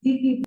जी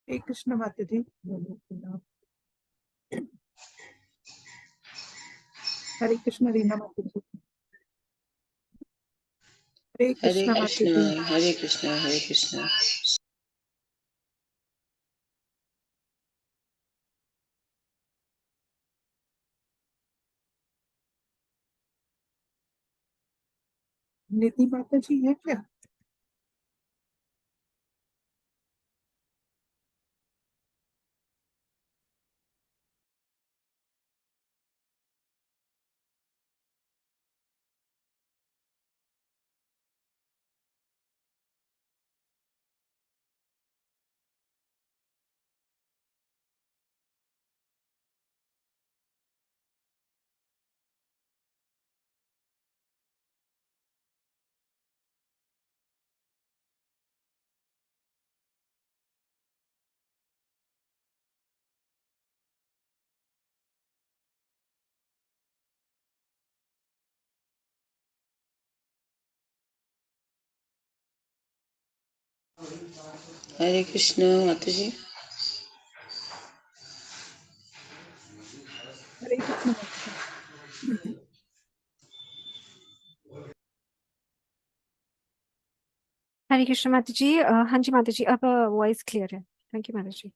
हरे कृष्ण माता जी। हरे कृष्ण रीना माता जी। हरे हरे कृष्ण माता कृष्णा जी। हरे कृष्णा हरे कृष्णा। निधि माता जी है क्या? हरे कृष्णा माता जी। हरे कृष्ण माता जी। हरे कृष्ण माता जी। हाँ जी माता जी, अब वॉइस क्लियर है। थैंक यू माता जी।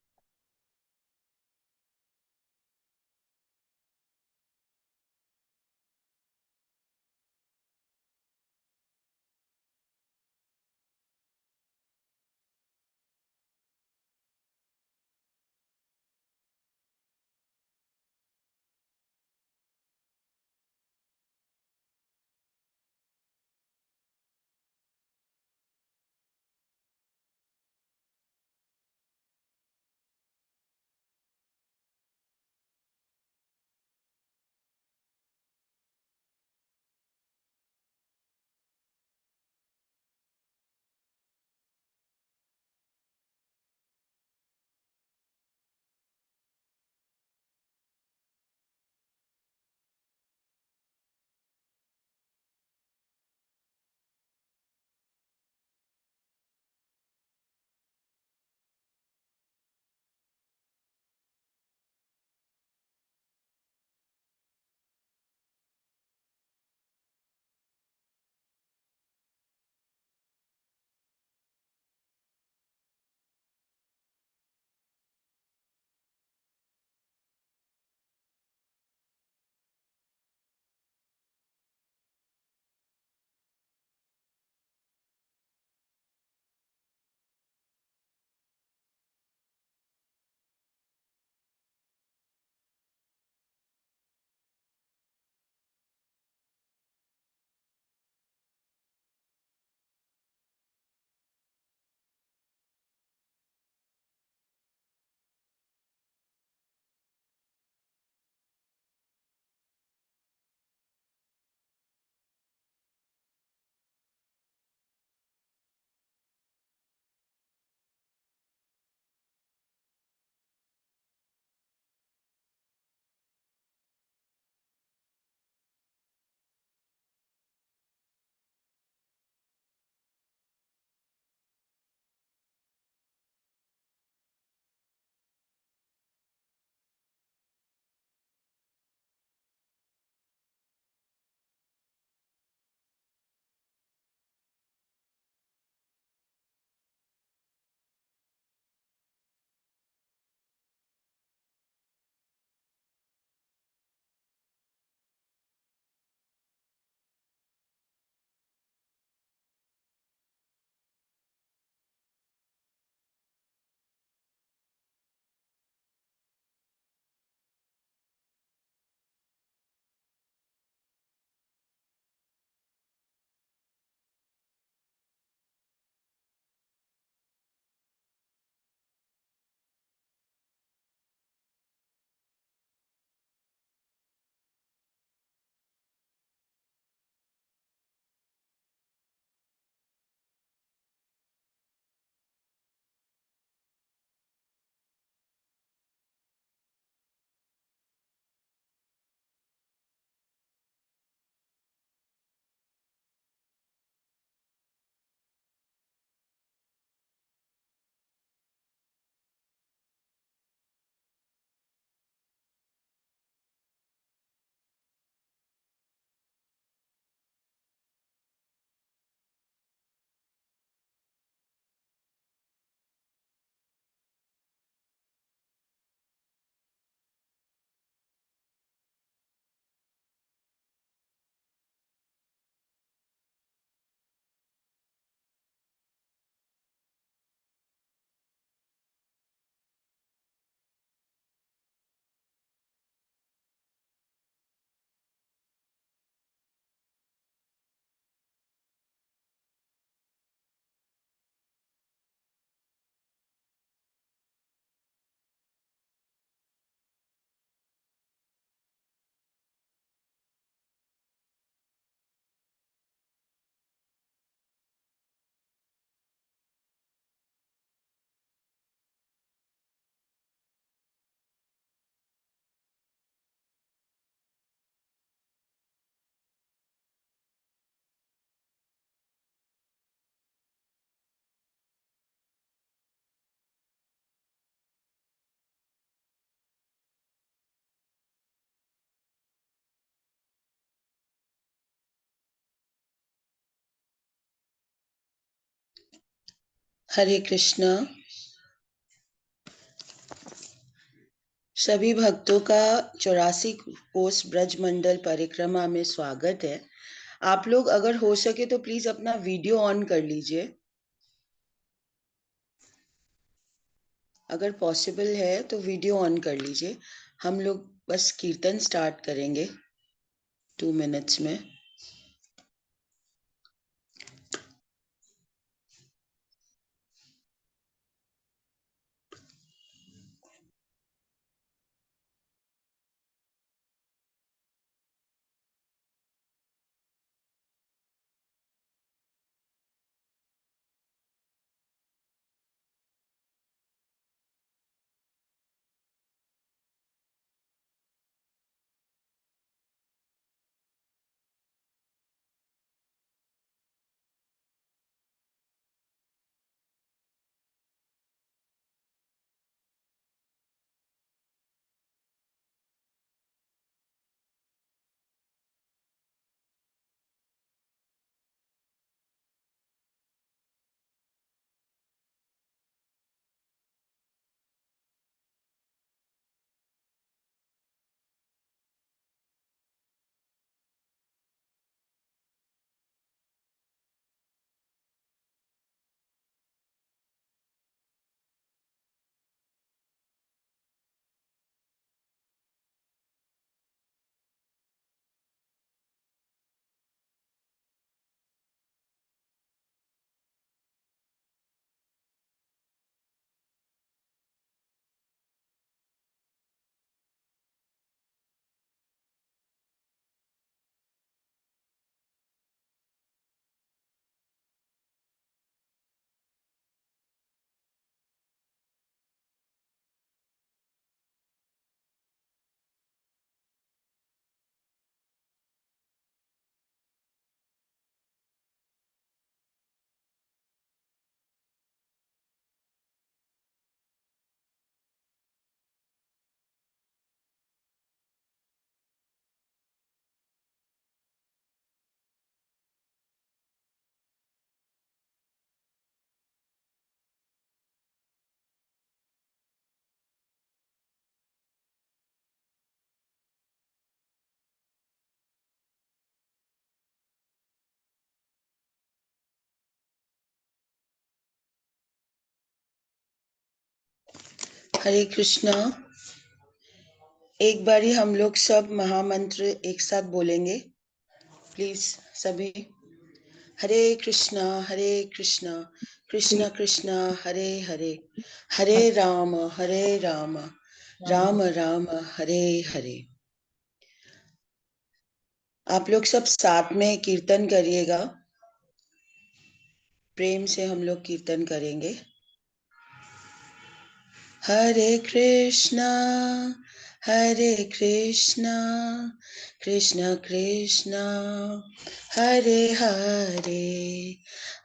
हरे कृष्णा। सभी भक्तों का 84 कोस ब्रज मंडल परिक्रमा में स्वागत है। आप लोग अगर हो सके तो प्लीज अपना वीडियो ऑन कर लीजिए, अगर पॉसिबल है तो वीडियो ऑन कर लीजिए। हम लोग बस कीर्तन स्टार्ट करेंगे 2 मिनट्स में। हरे कृष्णा। एक बारी हम लोग सब महामंत्र एक साथ बोलेंगे प्लीज सभी। हरे कृष्णा कृष्णा कृष्णा हरे हरे, हरे राम राम राम हरे हरे। आप लोग सब साथ में कीर्तन करिएगा, प्रेम से हम लोग कीर्तन करेंगे। हरे कृष्णा कृष्णा कृष्णा हरे हरे,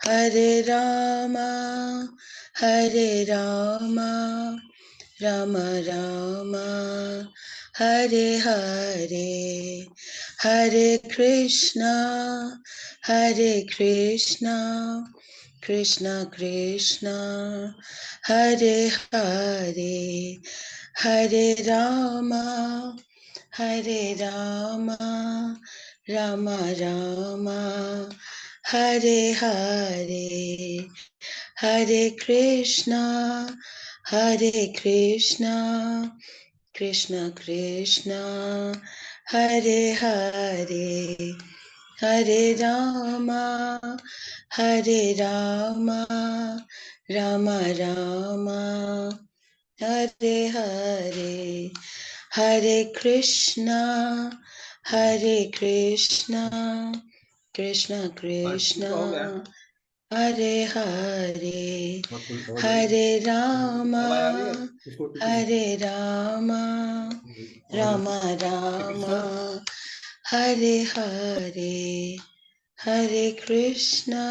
हरे रामा राम रामा हरे हरे, हरे कृष्णा कृष्णा कृष्णा हरे हरे, हरे रामा राम रामा हरे हरे, हरे कृष्णा कृष्णा कृष्णा हरे हरे, हरे रामा राम रामा हरे हरे, हरे कृष्णा कृष्णा कृष्णा हरे हरे, हरे रामा राम रामा हरे हरे, हरे कृष्णा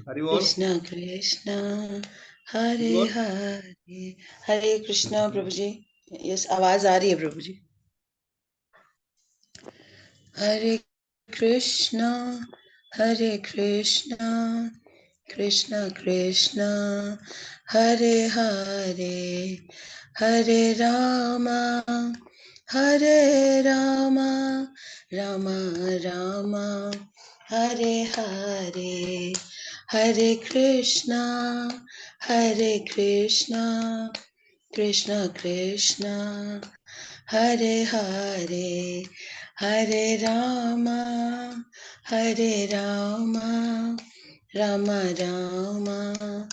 कृष्णा कृष्णा हरे हरे। हरे कृष्णा प्रभु जी। यस, आवाज आ रही है प्रभु जी। हरे Krishna Hare Krishna, Krishna Krishna, Hare Hare, Hare Rama, Hare Rama, Rama Rama, Hare Hare, Hare Krishna, Krishna Krishna, Hare Hare, Hare Rama, Rama Rama,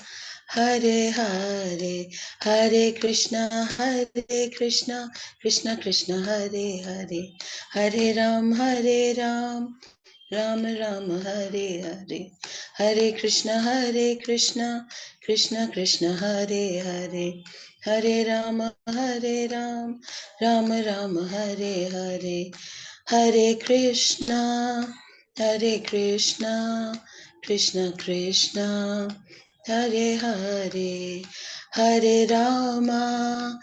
Hare Hare, Hare Krishna, Krishna Krishna, Hare Hare, Hare Ram, Ram Ram, Hare Hare, Hare Krishna, Krishna Krishna, Hare Hare, Hare Ram, Ram Ram, Hare Hare, Hare Krishna, Krishna Krishna, Hare Hare, Hare Rama,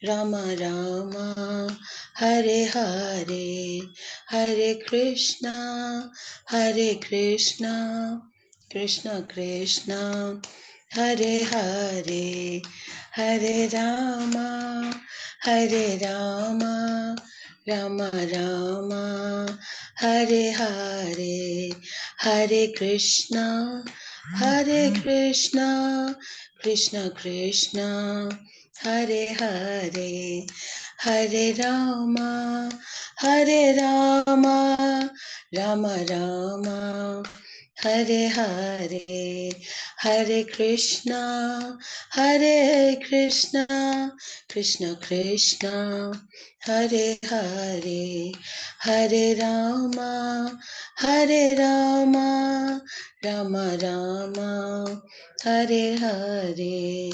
Rama Rama, Hare Hare, Hare Krishna, Krishna Krishna, Hare Hare, Hare Rama, Rama Rama, Hare Hare, Hare Krishna, Krishna Krishna, Hare Hare, Hare Rama, Rama Rama, Hare Hare, Hare Krishna, Krishna Krishna, Hare Hare, Hare Rama, Rama Rama, Hare Hare,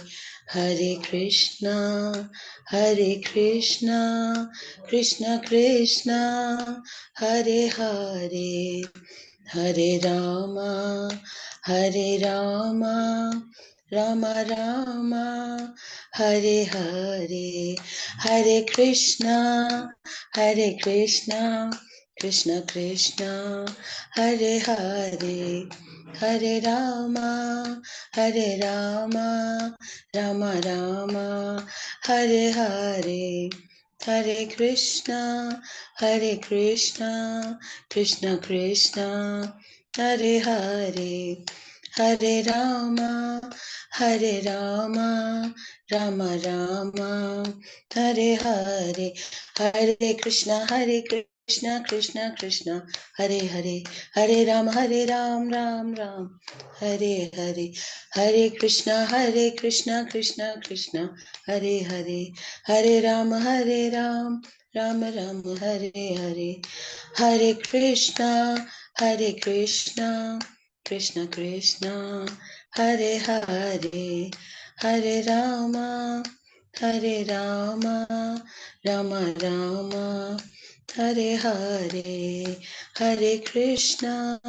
Hare Krishna, Krishna Krishna, Hare Hare, Hare Rama, Rama Rama, Hare Hare, Hare Krishna, Krishna Krishna, Hare Hare, Hare Rama, Rama Rama, Hare Hare, Hare Krishna, Krishna Krishna, Hare Hare, Hare Rama, Rama Rama, Hare Hare, Hare Krishna, Krishna Krishna, Hare Hare, Hare Ram, Ram Ram, Hare Hare, Hare Krishna, Krishna Krishna, Hare Hare, Hare Ram, Ram Ram, Hare Hare, Hare Krishna, Krishna Krishna, Hare Hare, Hare Rama, Rama Rama, Hare Hare, Hare Krishna,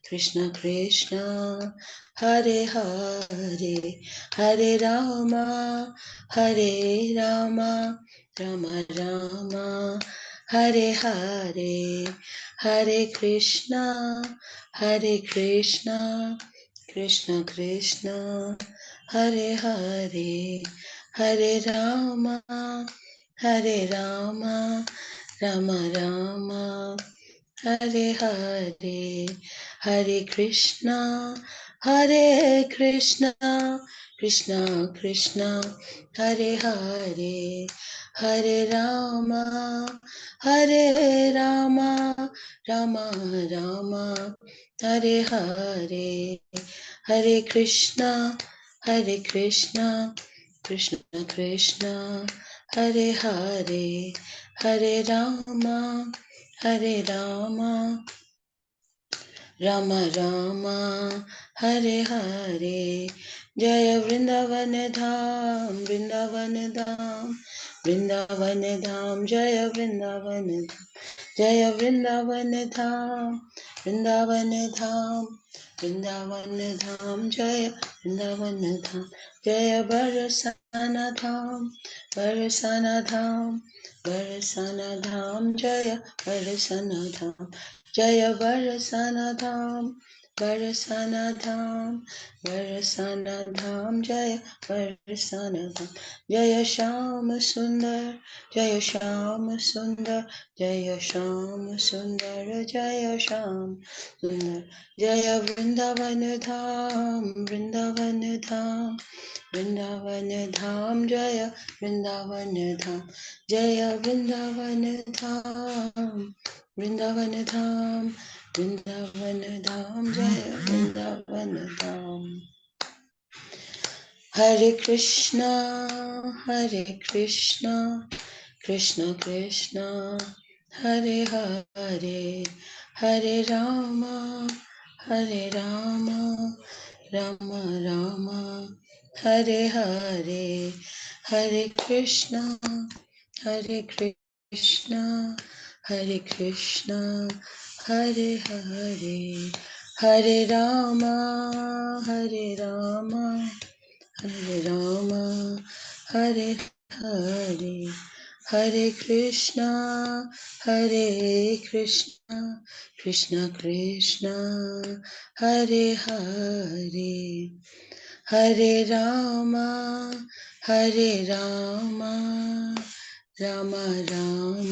Krishna Krishna, Hare Hare, Hare Rama, Rama Rama, Hare Hare, Hare Krishna, Krishna Krishna, Hare Hare, Hare Rama, Rama Rama, Hare Hare, Hare Krishna, Krishna Krishna, Hare Hare, Hare Rama, Rama Rama, Hare Hare, Hare Krishna, Krishna Krishna, Hare Hare, Hare Rama, Rama Rama, Hare Hare, Jaya Vrindavan Dham, Vrindavan Dham, Jaya Vrindavan Dham, Jaya Vrindavan Dham, Vrindavan Dham, Vrindavan धाम जय वृंदावन धाम जय बरसाना धाम बरसाना धाम बरसाना धाम जय बरसाना धाम जय बरसाना धाम बरसाना धाम बरसाना धाम जय बरसाना धाम जय श्याम सुंदर जय श्याम सुंदर जय श्याम सुंदर जय श्याम सुंदर जय वृंदावन धाम वृंदावन धाम वृंदावन धाम जय वृंदावन धाम जय वृंदावन धाम वृंदावन धाम वृंदावन धाम जय वृंदावन धाम हरे कृष्णा कृष्ण कृष्ण हरे हरे हरे राम राम राम हरे हरे हरे कृष्णा हरे कृष्णा हरे हरे हरे राम राम हरे हरे हरे कृष्णा कृष्ण कृष्ण हरे हरे हरे राम राम राम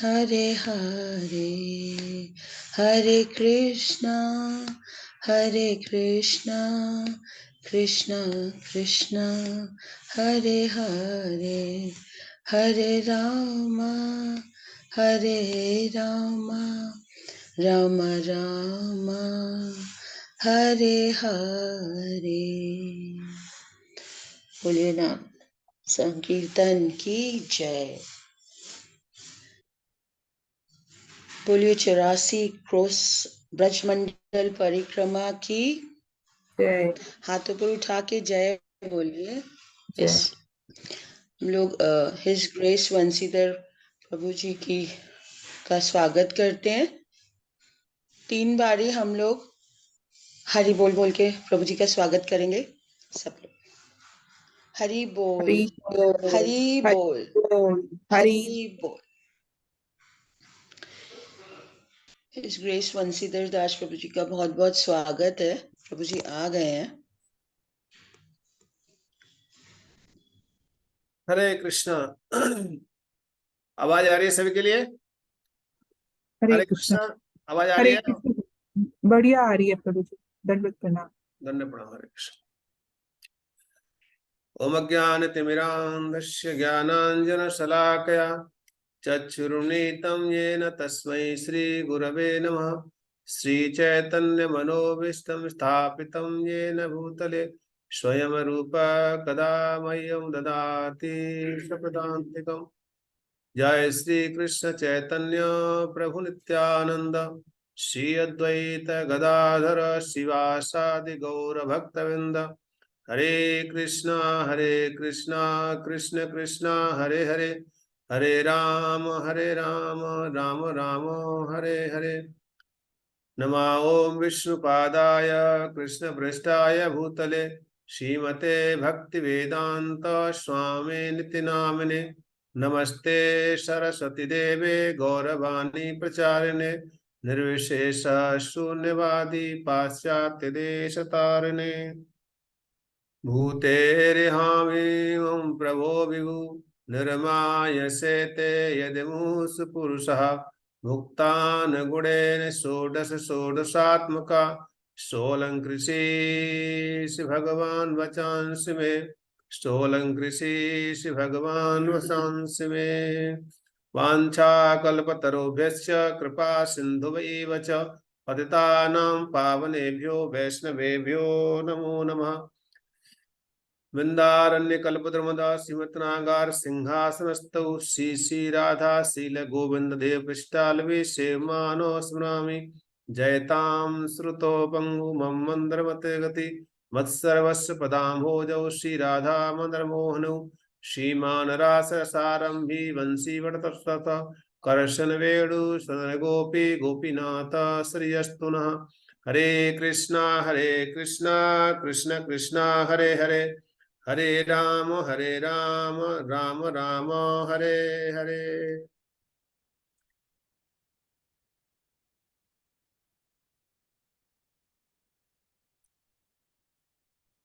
हरे हरे हरे कृष्णा कृष्ण कृष्ण हरे हरे हरे राम राम राम हरे हरे। बोलिए नाम संकीर्तन की जय। बोलिए 84 क्रॉस ब्रजमंडल परिक्रमा की जय हाथों पर उठा के जय बोलिए। जय। इस हम लोग हिज ग्रेस वंशीधर प्रभु जी की का स्वागत करते हैं। 3 बारी हम लोग हरि बोल बोल के प्रभु जी का स्वागत करेंगे। सब लोग हरि बोल हरि बोल हरि बोल बोल हरि बोल। हिज ग्रेस वंशीधर दास प्रभु जी का बहुत बहुत स्वागत है। प्रभु जी आ गए हैं। हरे कृष्णा। आवाज आ रही है सभी के लिए? हरे हरे कृष्ण। कृष्णा। आवाज आ रही हरे है? कृष्ण। बढ़िया आ रही है प्रभु जी। दंडवत प्रणाम। धन्य प्रणाम। हरे कृष्ण। ओम ज्ञानतिमिरान्धस्य ज्ञानाञ्जनशलाकया चक्षुरुन्मीलितं येन तस्मै श्रीगुरवे नमः। श्रीचैतन्यमनोभीष्टं स्थापितं येन भूतले स्वयं रूप कदा मह्यं ददाति स्वपदान्तिकम्। जय श्री कृष्ण चैतन्य प्रभु नित्यानंद श्री अद्वैत गदाधर शिवासादि गौर भक्तवृंद। हरे कृष्णा कृष्ण कृष्णा हरे हरे हरे राम राम राम हरे हरे। नमा ओम विष्णुपादाय कृष्ण पृष्ठाय भूतले श्रीमते भक्ति वेदांत स्वामी नित्य नामिने नमस्ते सरस्वती देवे गौरवाणी प्रचारिणे निर्विशेष शून्यवादी पाश्चात्य देश तारिणे भूतेर्हामि ओं प्रभो विभु निर्मायसे ते यदिमुस पुरुषः भुक्तान गुणेन षोडश षोडशात्मका स्थोलंकृषि भगवान वचांसि मे स्थोलंकृषि भगवान वचांसि मे वाञ्छाकल्पतरुभ्यश्च कृपा सिन्धुवैव च पतितानां पावनेभ्यो वैष्णवेभ्यो नमो नमः। वृंदारण्य कल्पद्रुमदा श्रीमतनागार सिंहासनस्थौ श्री श्री राधा शील गोविंद देव पृष्ठालवे सेवमानो स्मरामि जयतां श्रुतो पंगु मम मंद्रमते गति मत्सर्वस्व पदाम्भोजौ श्री राधा मदर मोहनौ श्रीमान रास सारंभी वंशी वटतस्तत करशन वेणु सदन गोपी गोपीनाथ श्रीयस्तु नः। हरे कृष्णा कृष्ण कृष्ण हरे हरे, हरे राम राम राम हरे हरे।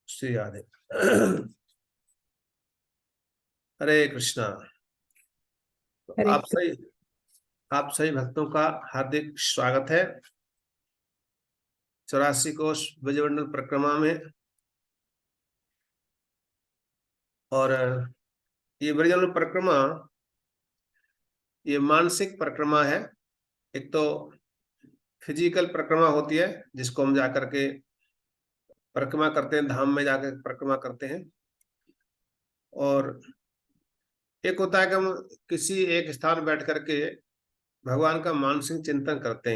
श्री राधे। हरे कृष्णा। तो हरे आप सभी भक्तों का हार्दिक स्वागत है 84 कोश ब्रजमंडल परिक्रमा में। और ये ब्रजमंडल परिक्रमा ये मानसिक परिक्रमा है। एक तो फिजिकल परिक्रमा होती है जिसको हम जाकर के परिक्रमा करते हैं, धाम में जाकर परिक्रमा करते हैं। और एक होता है कि हम किसी एक स्थान बैठ करके भगवान का मानसिक चिंतन करते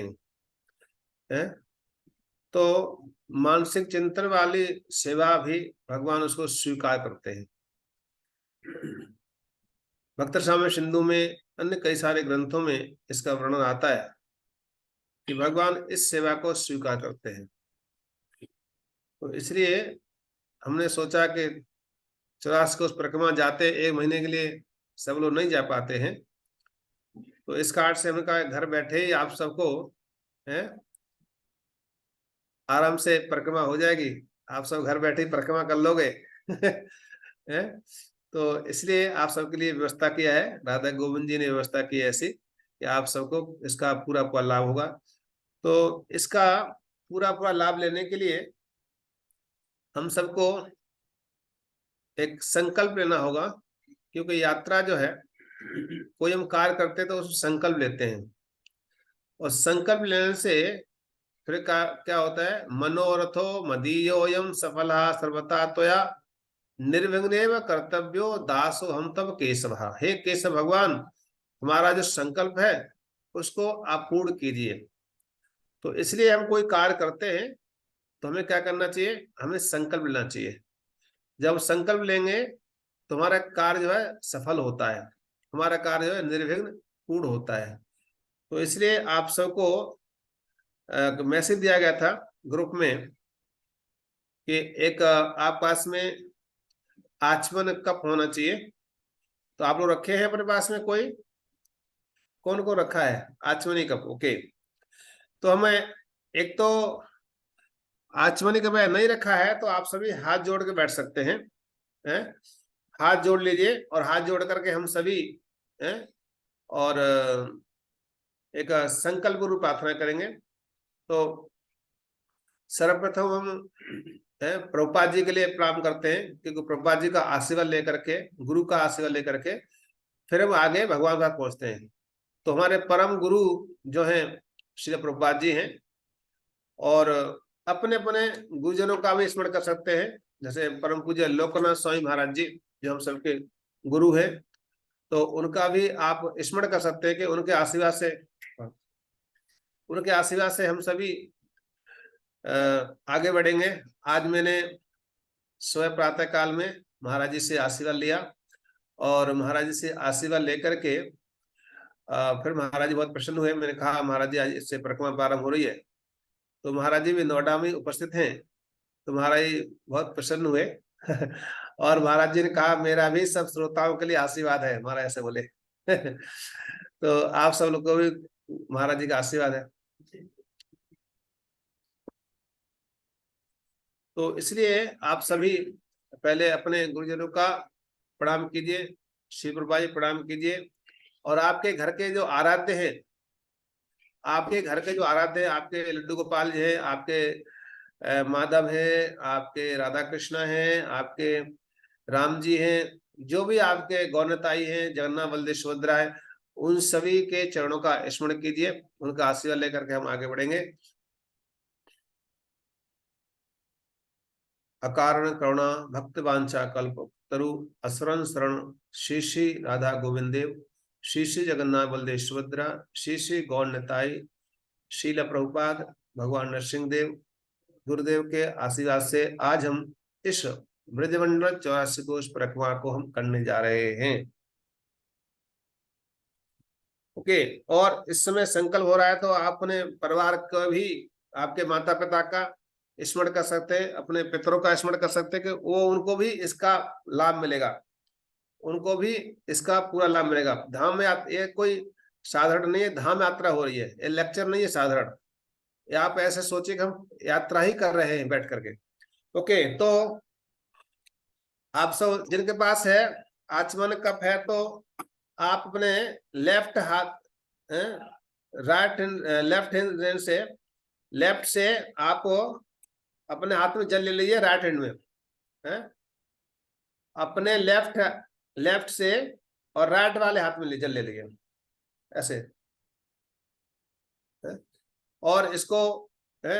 हैं। तो मानसिक चिंतन वाली सेवा भी भगवान उसको स्वीकार करते हैं। भक्त रामायण सिंधु में अन्य कई सारे ग्रंथों में इसका वर्णन आता है कि भगवान इस सेवा को स्वीकार करते हैं। तो इसलिए हमने सोचा कि 84 कोस परिक्रमा जाते 1 महीने के लिए सब लोग नहीं जा पाते हैं, तो इस कार्ड से हमने कहा घर बैठे ही आप सबको आराम से परिक्रमा हो जाएगी, आप सब घर बैठे ही परिक्रमा कर लोगे। तो इसलिए आप सबके लिए व्यवस्था किया है, राधा गोविंद जी ने व्यवस्था की है ऐसी कि आप सबको इसका पूरा पूरा लाभ होगा। तो इसका पूरा पूरा लाभ लेने के लिए हम सबको एक संकल्प लेना होगा, क्योंकि यात्रा जो है कोई हम कार्य करते तो उसमें संकल्प लेते हैं, और संकल्प लेने से फिर क्या होता है, मनोरथो मदीयोयम सफलः सर्वथा त्वया निर्विघ्नेव कर्तव्यो दासो हम तब केशव। हे केशव भगवान, हमारा जो संकल्प है उसको आप पूर्ण कीजिए। तो इसलिए हम कोई कार्य करते हैं तो हमें क्या करना चाहिए, हमें संकल्प लेना चाहिए। जब संकल्प लेंगे तो हमारा कार्य जो है सफल होता है, हमारा कार्य जो है निर्विघ्न पूर्ण होता है। तो इसलिए आप सबको मैसेज दिया गया था ग्रुप में कि एक आप पास में आचमन कप होना चाहिए। तो आप लोग रखे हैं अपने पास में, कोई कौन को रखा है आचमनी कप? ओके, तो हमें एक तो आचमनी कप नहीं रखा है तो आप सभी हाथ जोड़ के बैठ सकते हैं, हाथ जोड़ लीजिए और हाथ जोड़ करके हम सभी और एक संकल्प रूप प्रार्थना करेंगे। तो सर्वप्रथम हम प्रभुपाद जी के लिए प्रणाम करते हैं, क्योंकि प्रभुपाद जी का आशीर्वाद लेकर के, गुरु का आशीर्वाद लेकर के फिर हम आगे भगवान तक पहुंचते हैं। तो हमारे परम गुरु जो हैं श्री प्रभुपाद जी हैं, और अपने अपने गुरुजनों का भी स्मरण कर सकते हैं, जैसे परम पूज्य लोकनाथ स्वामी महाराज जी जो हम सबके गुरु हैं, तो उनका भी आप स्मरण कर सकते हैं कि उनके आशीर्वाद से हम सभी आगे बढ़ेंगे। आज मैंने सुबह प्रातः काल में महाराज जी से आशीर्वाद लिया, और महाराज जी से आशीर्वाद लेकर के फिर महाराज जी बहुत प्रसन्न हुए। मैंने कहा महाराज जी आज इससे परिक्रमा प्रारंभ हो रही है, तो महाराज जी भी नोएडा में उपस्थित हैं, तो महाराज जी बहुत प्रसन्न हुए। और महाराज जी ने कहा मेरा भी सब श्रोताओं के लिए आशीर्वाद है, महाराज ऐसे बोले। तो आप सब लोग को भी महाराज जी का आशीर्वाद है। तो इसलिए आप सभी पहले अपने गुरुजनों का प्रणाम कीजिए, श्री प्रभुपाद जी प्रणाम कीजिए, और आपके घर के जो आराध्य हैं, आपके लड्डू गोपाल जी हैं, आपके माधव हैं, आपके राधा कृष्णा हैं, आपके राम जी हैं, जो भी आपके गौरताई हैं, जगन्नाथ बलदेव सुभद्रा है, उन सभी के चरणों का स्मरण कीजिए, उनका आशीर्वाद लेकर के हम आगे बढ़ेंगे। अकारण करुणा भक्त वांछा कल्प तरु असरण शरण श्री श्री राधा गोविंदेव, श्री श्री जगन्नाथ बलदेव सुभद्रा, श्री श्री गौर निताई, शील प्रभुपाद, भगवान नरसिंह देव गुरुदेव के आशीर्वाद से आज हम इस ब्रजमंडल 84 कोश परिक्रमा को हम करने जा रहे हैं। ओके, और इस समय संकल्प हो रहा है तो अपने परिवार को भी आपके माता पिता का स्मरण कर सकते हैं, अपने पितरों का स्मरण कर सकते हैं कि वो उनको भी इसका लाभ मिलेगा, उनको भी इसका पूरा लाभ मिलेगा। धाम में ये कोई साधारण नहीं है, धाम यात्रा हो रही है, ये लेक्चर नहीं है साधारण। आप ऐसे सोचिए कि हम यात्रा ही कर रहे हैं बैठ करके। ओके, तो आप सब जिनके पास है आचमन कप है, तो आप अपने लेफ्ट हाथ, राइट हैंड, लेफ्ट हैंड से, लेफ्ट से आप अपने हाथ में जल ले लीजिए, राइट हैंड में है, अपने लेफ्ट से और राइट वाले हाथ में जल ले लीजिए ऐसे है? और इसको है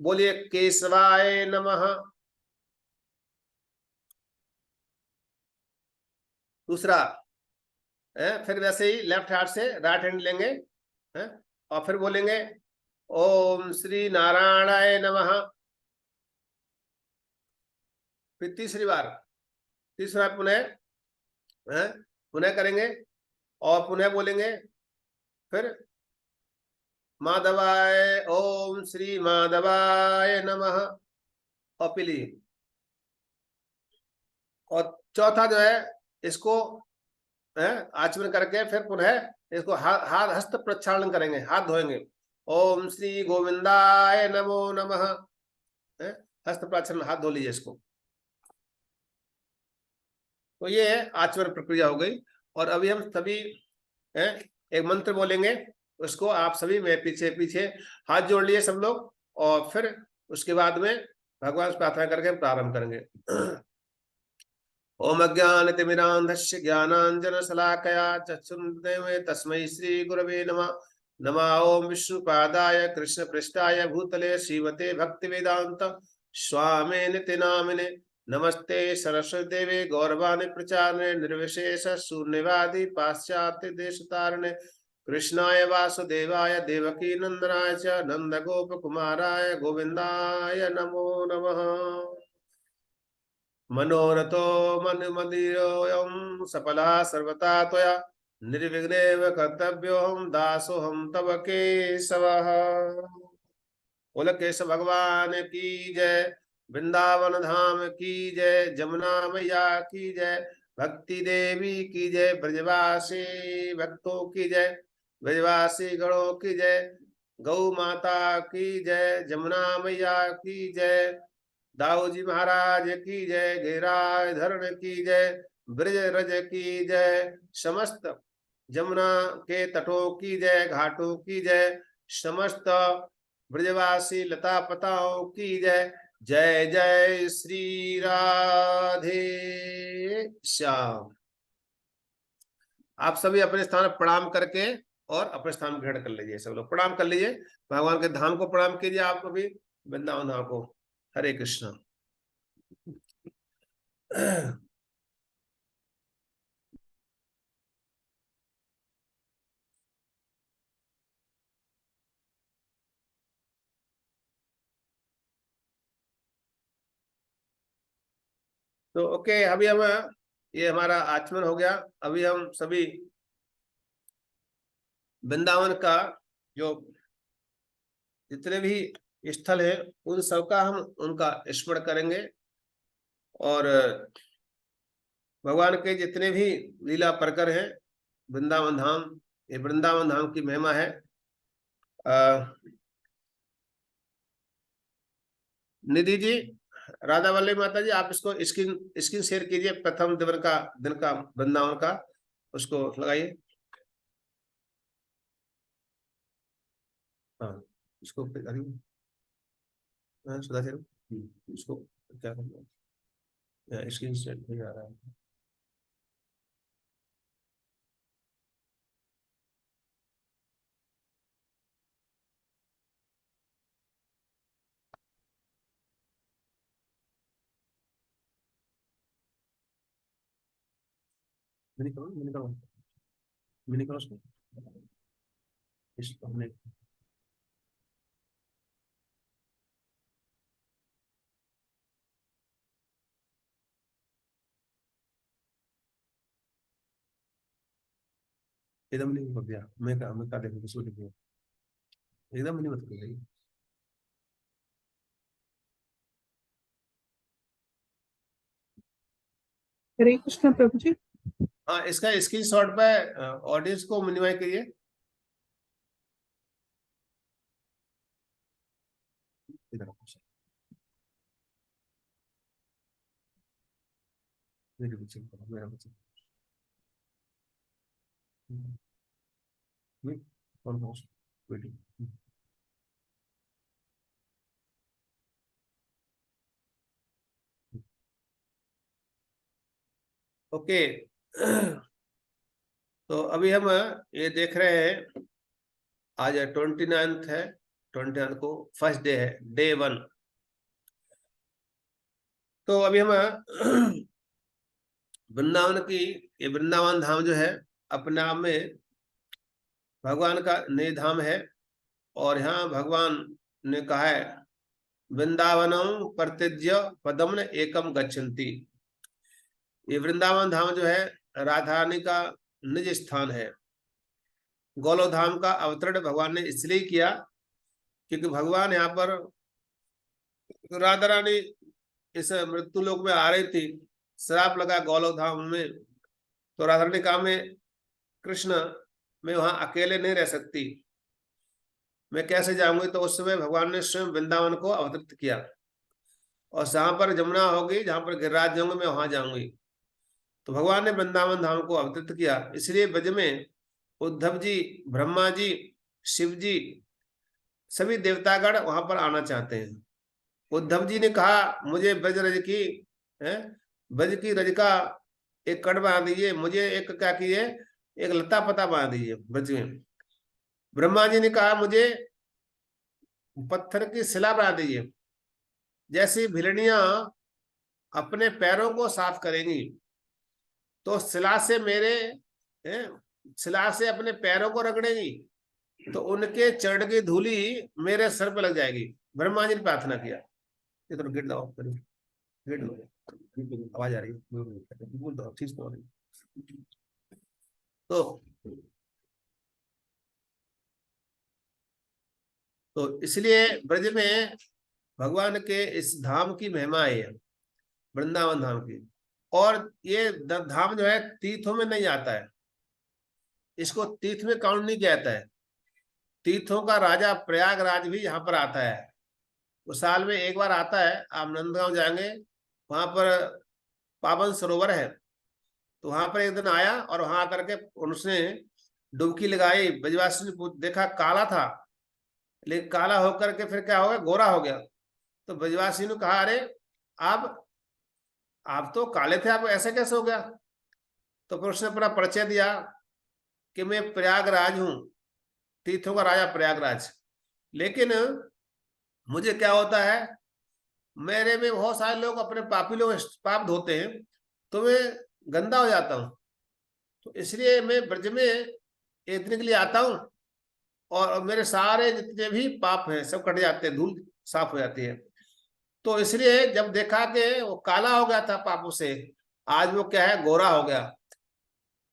बोलिए केशवाय नमः। दूसरा है, फिर वैसे ही लेफ्ट हाथ से राइट हैंड लेंगे है? और फिर बोलेंगे ओम श्री नारायणाय नमः। फिर तीसरा पुनः है? पुनः करेंगे और पुनः बोलेंगे फिर माधवाय, ओम श्री माधवाय नमः। और पीली, और चौथा जो है इसको है आचमन करके फिर पुनः इसको हाथ हस्त प्रक्षालन करेंगे, हाथ धोएंगे। ओम श्री गोविंदाय नमो नमः, हस्त प्रक्षालन, हाथ धो लीजिए इसको। तो ये आचमन प्रक्रिया हो गई। और अभी हम सभी एक मंत्र बोलेंगे, उसको आप सभी में पीछे पीछे हाथ जोड़ लिए सब लोग, और फिर उसके बाद में भगवान से प्रार्थना करके प्रारंभ करेंगे। ओम अज्ञानतिमिरान्धस्य ज्ञानाञ्जनशलाकया चक्षुरुन्मीलितं तस्मै श्रीगुरवे नमः। नमः ओम विष्णुपादाय कृष्णपृष्ठाय भूतले श्रीमते भक्तिवेदान्त स्वामी निति नामिने। नमस्ते सरस्वती देवे गौरवाणी प्रचारणे निर्विशेष शून्यवादी पाश्चात्य देशतारणे। कृष्णाय वासुदेवाय देवकी नंदनाय च नंदगोपकुमाराय गोविंदाय नमो नमः। मनोरथो मन्मदीयोऽयं सफलः सर्वथा त्वया निर्विघ्नेन कर्तव्योऽहं दासोऽहं तव केशवः। बोल केशव भगवान की जय, वृंदावन धाम की जय, जमुना मैया की जय, भक्ति देवी की जय, ब्रजवासी भक्तों की जय, ब्रजवासी गणों की जय, गौ माता की जय, जमुना मैया की जय, दाऊ जी महाराज की जय, गिरिराज धरण की जय, ब्रज रज की जय, समस्त जमुना के तटों की जय, घाटों की जय, समस्त ब्रजवासी लता पताओं की जय। जय जय श्री राधे श्याम। आप सभी अपने स्थान पर प्रणाम करके और अपने स्थान ग्रहण कर लीजिए, सब लोग प्रणाम कर लीजिए, भगवान के धाम को प्रणाम कीजिए, आप भी वृंदावन धाम को। हरे कृष्णा। तो ओके, अभी हम ये हमारा आचमन हो गया। अभी हम सभी वृंदावन का जो जितने भी स्थल है उन सबका हम उनका स्मरण करेंगे, और भगवान के जितने भी लीला प्रकर हैं वृंदावन धाम, ये वृंदावन धाम की महिमा है। निधि जी, राधा वल्लभ माता जी, आप इसको स्क्रीन शेयर कीजिए, प्रथम दिन का वृंदावन का, उसको लगाइए। हाँ, इसको सुधा शेयर, इसको क्या करना है, स्क्रीन शेयर नहीं आ रहा है। मिनी करो, मिनी करो, मिनी करो उसको, इसको हमने एकदम नहीं कर दिया। मैं का देखो किसको लिख दिया, एकदम नहीं मत करिए। हरे कृष्णा प्रभु जी। हाँ, इसका स्क्रीनशॉट पे ऑडियंस को मिनिमाइज करिए। मेरे पीछे करो, मेरा पीछे। Almost waiting. ओके। तो अभी हम ये देख रहे हैं, आज 29 है, 29 को फर्स्ट डे है, डे 1। तो अभी हम वृंदावन की, ये वृंदावन धाम जो है अपने आप में भगवान का नए धाम है। और यहाँ भगवान ने कहा है वृंदावनम प्रत्यज्य पदम न एकम गच्छन्ति। ये वृंदावन धाम जो है राधा रानी का निज स्थान है। गोलोक धाम का अवतरण भगवान ने इसलिए किया क्योंकि भगवान यहाँ पर, राधा रानी इस मृत्यु लोक में आ रही थी, श्राप लगा गोलोक धाम में। तो राधा रानी कहा मैं कृष्ण, मैं वहां अकेले नहीं रह सकती, मैं कैसे जाऊंगी। तो उस समय भगवान ने स्वयं वृंदावन को अवतरित किया, और जहां पर जमुना होगी, जहां पर गिरिराज जाऊंगे, मैं वहां जाऊंगी। तो भगवान ने वृंदावन धाम को अवतरित किया। इसलिए ब्रज में उद्धव जी, ब्रह्मा जी, शिव जी, सभी देवतागण वहां पर आना चाहते हैं। उद्धव जी ने कहा मुझे ब्रज रज की, ब्रज की रज का एक कड़ बना दीजिए, मुझे एक क्या कीजिए, एक लता पता बना दीजिए ब्रज में। ब्रह्मा जी ने कहा मुझे पत्थर की शिला बना दीजिए। जैसी भिलनियां अपने पैरों को साफ करेंगी, तो शिला से मेरे शिला से अपने पैरों को रगड़ेगी, तो उनके चरण की धूली मेरे सर पर लग जाएगी। ब्रह्मा जी ने प्रार्थना किया। ये तो गेट दो, गेट दो, आवाज आ रही है, बोल दो, ठीक तो तो इसलिए ब्रज में भगवान के इस धाम की महिमा है, वृंदावन धाम की। और ये धाम जो है तीर्थों में नहीं आता है, इसको तीर्थ में काउंट नहीं किया जाता है। तीर्थों का राजा प्रयागराज भी यहाँ पर आता है, वो साल में एक बार आता है। आप नंदगांव जाएंगे, वहां पर पावन सरोवर है, तो वहां पर एक दिन आया और वहां आकर के उसने डुबकी लगाई। ब्रजवासी ने देखा काला था, लेकिन काला होकर के फिर क्या हो गया, गोरा हो गया। तो ब्रजवासी ने कहा अरे आप तो काले थे, आप ऐसे कैसे हो गया। तो फिर उसने अपना परिचय दिया कि मैं प्रयागराज हूं, तीर्थों का राजा प्रयागराज। लेकिन मुझे क्या होता है, मेरे में बहुत सारे लोग अपने पापी लोग पाप धोते हैं, तो मैं गंदा हो जाता हूं। तो इसलिए मैं ब्रज में एक दिन के लिए आता हूं, और मेरे सारे जितने भी पाप हैं सब कट जाते हैं, धूल साफ हो जाती है। तो इसलिए जब देखा कि वो काला हो गया था पापों से, आज वो क्या है, गोरा हो गया।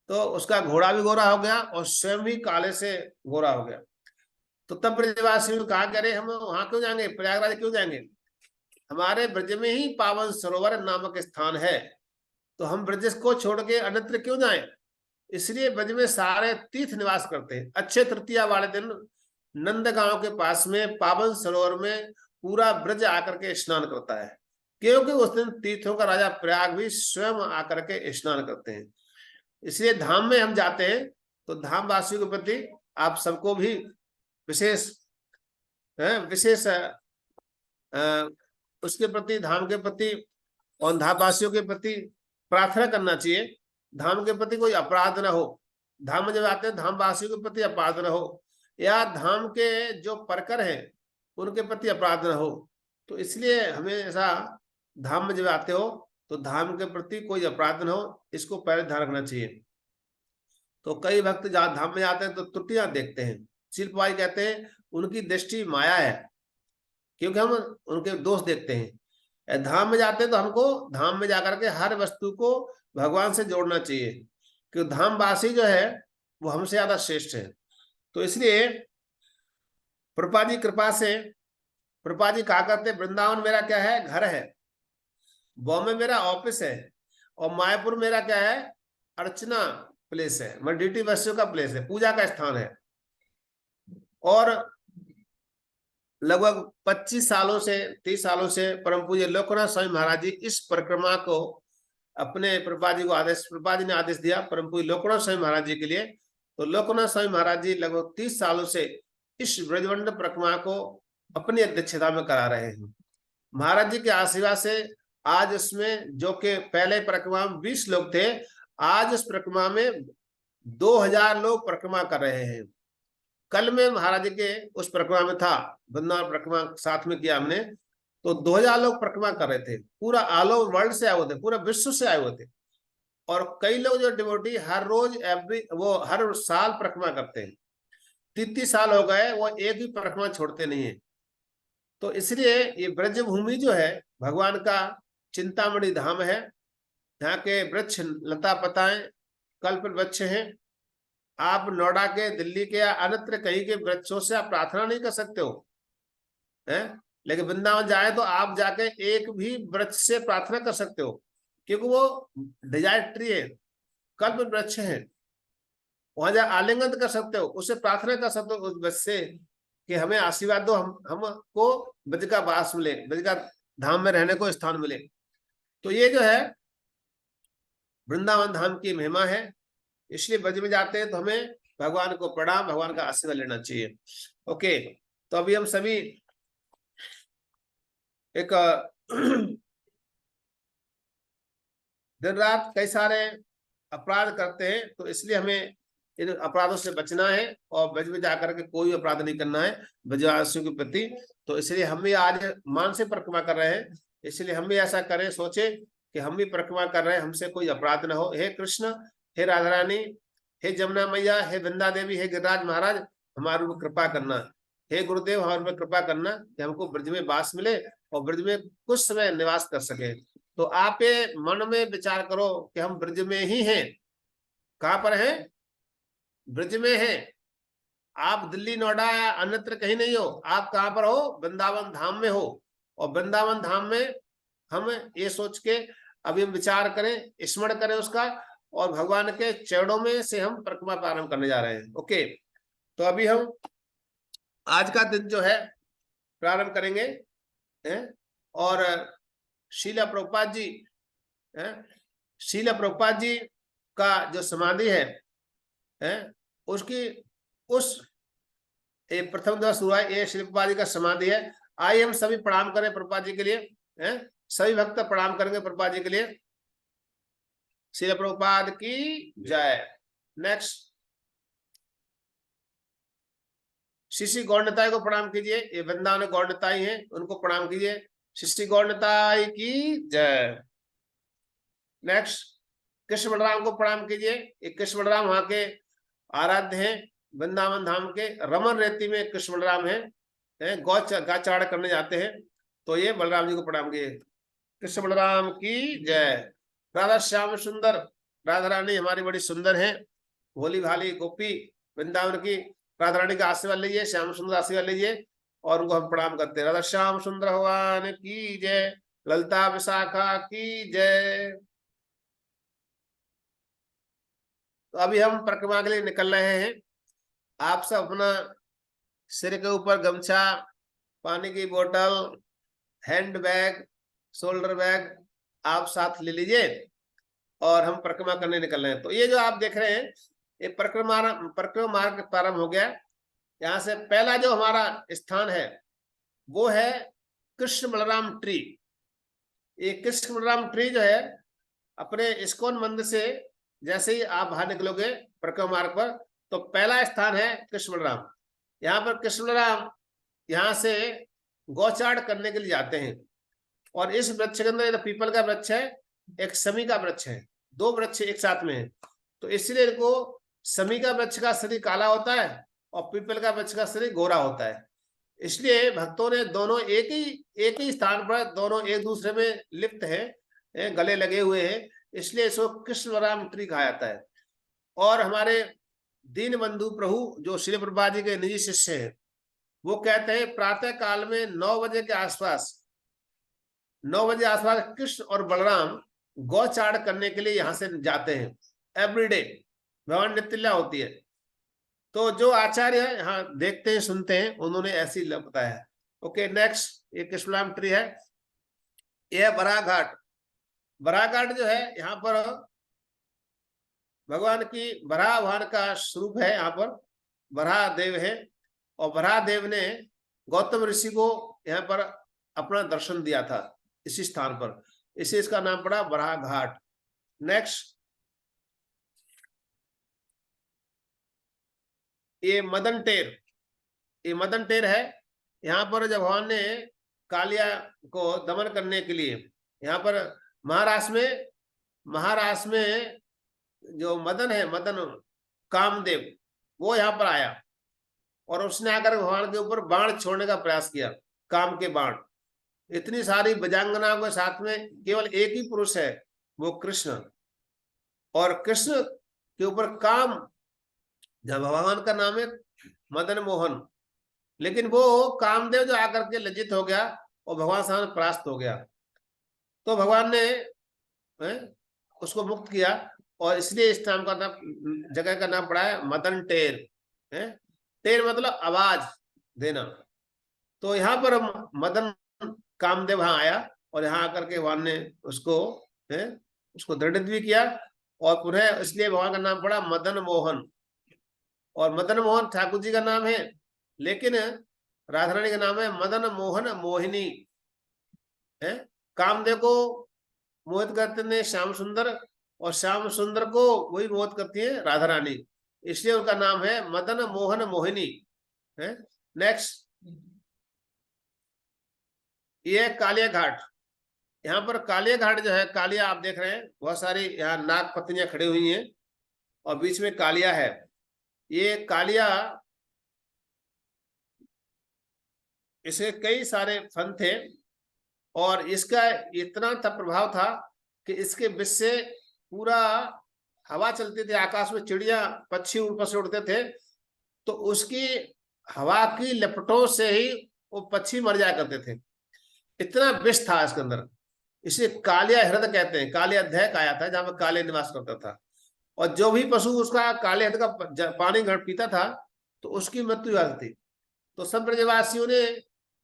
तो उसका घोड़ा भी गोरा हो गया और स्वयं भी काले से गोरा हो गया। तो तब ब्रजवासियों ने कहा कि अरे हम वहां क्यों जाएंगे, प्रयागराज क्यों जाएंगे, हमारे ब्रज में ही पावन सरोवर नामक स्थान है, तो हम ब्रज को छोड़ के अन्यत्र क्यों जाएं। इसलिए ब्रज में सारे तीर्थ निवास करते हैं। अक्षय तृतीया वाले दिन नंदगांव के पास में पावन सरोवर में पूरा ब्रज आकर के स्नान करता है, क्योंकि उस दिन तीर्थों का राजा प्रयाग भी स्वयं आकर के स्नान करते हैं। इसलिए धाम में हम जाते हैं, तो धाम वासियों के प्रति आप सबको भी विशेष उसके प्रति, धाम के प्रति और धाम वासियों के प्रति प्रार्थना करना चाहिए, धाम के प्रति कोई अपराध न हो। धाम में जब आते हैं धाम वासियों के प्रति अपराध न हो, या धाम के जो परकर हैं उनके प्रति अपराध न हो। तो इसलिए हमें ऐसा धाम में जब आते हो तो धाम के प्रति कोई अपराध न हो, इसको पहले ध्यान रखना चाहिए। तो कई भक्त जहाँ धाम में आते हैं तो त्रुटियां देखते हैं। शिल्पवाई कहते हैं उनकी दृष्टि माया है, क्योंकि हम उनके दोष देखते हैं। धाम में जाते हैं तो हमको धाम में जाकर के हर वस्तु को भगवान से जोड़ना चाहिए, क्योंकि धामवासी जो है वो हमसे ज्यादा श्रेष्ठ है। तो इसलिए प्रभुपाद जी कृपा से, प्रभुपाद जी कहा करते वृंदावन मेरा क्या है, घर है, बॉम्बे मेरा ऑफिस है, और मायापुर मेरा क्या है, अर्चना प्लेस है, मतलब ड्यूटी वैश्यों का प्लेस है, पूजा का स्थान है। और लगभग 25 सालों से 30 सालों से परम पूज्य लोकनाथ स्वामी महाराज जी इस परिक्रमा को अपने प्रभुपाद जी को प्रभुपाद जी ने आदेश दिया परम पूज्य लोकनाथ स्वामी महाराज जी के लिए। तो लोकनाथ स्वामी महाराज जी लगभग 30 सालों से इस ब्रजमंडल परिक्रमा को अपनी अध्यक्षता में करा रहे हैं। महाराज जी के आशीर्वाद से आज इसमें, जो कि पहले परिक्रमा में 20 लोग थे, आज इस परिक्रमा में 2000 लोग परिक्रमा कर रहे हैं। कल में महाराज जी के उस परिक्रमा में था, वृंदावन परिक्रमा साथ में किया हमने, तो 2000 लोग परिक्रमा कर रहे थे। पूरा ऑल ओवर वर्ल्ड से आए हुए थे, पूरा विश्व से आए हुए थे। और कई लोग जो डिवोटी हर रोज वो हर साल परिक्रमा करते हैं। 30 साल हो गए, वो एक भी परिक्रमा छोड़ते नहीं है। तो इसलिए ये ब्रज भूमि जो है भगवान का चिंतामणि धाम है। यहाँ के वृक्ष लता पताएं कल्प वृक्ष हैं। आप नोएडा के, दिल्ली के या अन्यत्र कहीं के वृक्षों से आप प्रार्थना नहीं कर सकते हो, हैं? लेकिन वृंदावन जाए तो आप जाके एक भी वृक्ष से प्रार्थना कर सकते हो, क्योंकि वो डिजायर ट्री है, कल्प वृक्ष है। वहां जा आलिंगन कर सकते हो, उससे प्रार्थना कर सकते हो उस वृक्ष से कि हमें आशीर्वाद दो, हमको ब्रज का वास मिले, ब्रज का धाम में रहने को स्थान मिले। तो ये जो है वृंदावन धाम की महिमा है। इसलिए ब्रज में जाते हैं तो हमें भगवान को प्रणाम, भगवान का आशीर्वाद लेना चाहिए। ओके, तो अभी हम सभी एक दिन रात कई सारे अपराध करते हैं, तो इसलिए हमें इन अपराधों से बचना है और ब्रज में जाकर के कोई अपराध नहीं करना है ब्रजवासियों के प्रति। तो इसलिए हम भी आज मानसिक परिक्रमा कर रहे हैं, इसलिए हम भी ऐसा करें, सोचे कि हम भी परिक्रमा कर रहे हैं, हमसे कोई अपराध न हो। हे कृष्ण, हे राधा रानी, हे जमुना मैया, हे वृंदा देवी, हे गिरिराज महाराज, हमारे ऊपर कृपा करना। हे गुरुदेव, हमारे ऊपर कृपा करना कि हमको ब्रज में वास मिले और ब्रज में कुछ समय निवास कर सके। तो आप ये मन में विचार करो कि हम ब्रज में ही हैं। कहाँ पर हैं? ब्रज में हैं। आप दिल्ली, नोएडा या अन्यत्र कहीं नहीं हो। आप कहाँ पर हो? वृंदावन धाम में हो। और वृंदावन धाम में हम ये सोच के अभी हम विचार करें, स्मरण करें उसका, और भगवान के चरणों में से हम परिक्रमा प्रारंभ करने जा रहे हैं। ओके, तो अभी हम आज का दिन जो है प्रारंभ करेंगे हैं? और शीला प्रभुपाद जी, शीला प्रभुपाद जी का जो समाधि है उसकी उस प्रथम दिवस हुआ है, ये शीला प्रभुपाद जी का समाधि है। आइए हम सभी प्रणाम करें प्रभुपाद जी के लिए, सभी भक्त प्रणाम करेंगे प्रभुपाद जी के लिए। शीला प्रभुपाद की जय। नेक्स्ट शिष्य गौरताई को प्रणाम कीजिए, ये वृंदावन गौरताई हैं, उनको प्रणाम कीजिए। शिष्य गौरताई की जय। नेक्स्ट कृष्ण बलराम को प्रणाम कीजिए, ये कृष्ण बलराम वहां के आराध्य हैं, वृंदावन धाम के रमन रेती में कृष्ण बलराम है, गौचारण करने जाते हैं, तो ये बलराम जी को प्रणाम कीजिए। कृष्ण बलराम की जय। राधा श्याम सुंदर, राधा रानी हमारी बड़ी सुंदर है, भोली भाली गोपी वृंदावन की। राधा रानी का आशीर्वाद लीजिए, श्याम सुंदर आशीर्वाद लीजिए, और उनको हम प्रणाम करते हैं। राधा श्याम सुंदर भगवान की जय, ललिता विशाखा की जय। तो अभी हम परिक्रमा के लिए निकल रहे हैं। आप सब अपना सिर के ऊपर गमछा, पानी की बोतल, हैंड बैग, शोल्डर बैग आप साथ ले लीजिए और हम परिक्रमा करने निकल रहे हैं। तो ये जो आप देख रहे हैं, ये परिक्रमा मार्ग प्रारंभ हो गया। यहाँ से पहला जो हमारा स्थान है वो है कृष्ण बलराम ट्री। ये कृष्ण बलराम ट्री जो है अपने इस्कॉन मंदिर से जैसे ही आप बाहर निकलोगे परिक्रमा मार्ग पर, तो पहला स्थान है कृष्ण बलराम। यहाँ पर कृष्ण बलराम यहाँ से गौचारण करने के लिए जाते हैं। और इस वृक्ष के अंदर पीपल का वृक्ष है, एक समी का वृक्ष है, दो वृक्ष एक साथ में है। तो इसलिए इनको समी का वृक्ष का शरीर काला होता है और पीपल का वृक्ष का शरीर गोरा होता है। इसलिए भक्तों ने दोनों एक ही स्थान पर, दोनों एक दूसरे में लिप्त है, गले लगे हुए हैं, इसलिए इसको कृष्ण बलराम ट्री कहा जाता है। और हमारे दीन बंधु प्रभु जो श्री प्रभुपाद जी के निजी शिष्य हैं, वो कहते हैं प्रातः काल में 9 बजे के आसपास, 9 बजे आसपास कृष्ण और बलराम गौचाड़ करने के लिए यहाँ से जाते हैं एवरीडे, भगवान नित्य लीला होती है। तो जो आचार्य है यहाँ देखते हैं सुनते हैं, उन्होंने ऐसी बताया है। ओके, नेक्स्ट एक कृष्णाम ट्री है, यह बराह घाट। बराह घाट जो है यहाँ पर भगवान की बराह वाहन का स्वरूप है। यहाँ पर बराह देव है और बराह देव ने गौतम ऋषि को यहाँ पर अपना दर्शन दिया था इसी स्थान पर, इसी इसका नाम पड़ा बराह घाट। नेक्स्ट, ये मदन टेर, ये मदन टेर है। यहाँ पर जब भगवान ने कालिया को दमन करने के लिए यहाँ पर महाराष्ट्र में जो मदन है, मदन कामदेव, वो यहाँ पर आया और उसने आकर भगवान के ऊपर बाण छोड़ने का प्रयास किया, काम के बाण। इतनी सारी बजांगनाओं के साथ में केवल एक ही पुरुष है, वो कृष्ण। और कृष्ण के ऊपर काम, जब भगवान का नाम है मदन मोहन, लेकिन वो कामदेव जो आकर के लज्जित हो गया और भगवान सामने परास्त हो गया, तो भगवान ने उसको मुक्त किया और इसलिए इस नाम का नाम, जगह का नाम पड़ा है मदन टेर। टेर मतलब आवाज देना। तो यहाँ पर मदन कामदेव यहाँ आया और यहाँ आकर के भगवान ने उसको दृढ़ भी किया और पुनः इसलिए भगवान का नाम पड़ा मदन मोहन। और मदन मोहन ठाकुर जी का नाम है, लेकिन राधा रानी का नाम है मदन मोहन मोहिनी है। कामदेव को मोहित करते हैं श्याम सुंदर, और श्याम सुंदर को वही मोहित करती है राधा रानी, इसलिए उनका नाम है मदन मोहन मोहिनी है। नेक्स्ट, ये कालिया घाट। यहाँ पर कालिया घाट जो है, कालिया आप देख रहे हैं बहुत सारी यहाँ नाग पत्नियां खड़ी हुई हैं और बीच में कालिया है। ये कालिया, इसके कई सारे फन थे और इसका इतना था प्रभाव था कि इसके विष से पूरा हवा चलती थी, आकाश में चिड़िया पक्षी ऊपर से उड़ते थे, तो उसकी हवा की लपटों से ही वो पक्षी मर जाया करते थे, इतना विष था इसके अंदर। इसे कालिया हृदय कहते हैं। कालिया अध्याय आया था जहां पर काले निवास करता था, और जो भी पशु उसका काले हृदय का पानी पीता था तो उसकी मृत्यु हो जाती थी। तो सब ब्रजवासियों ने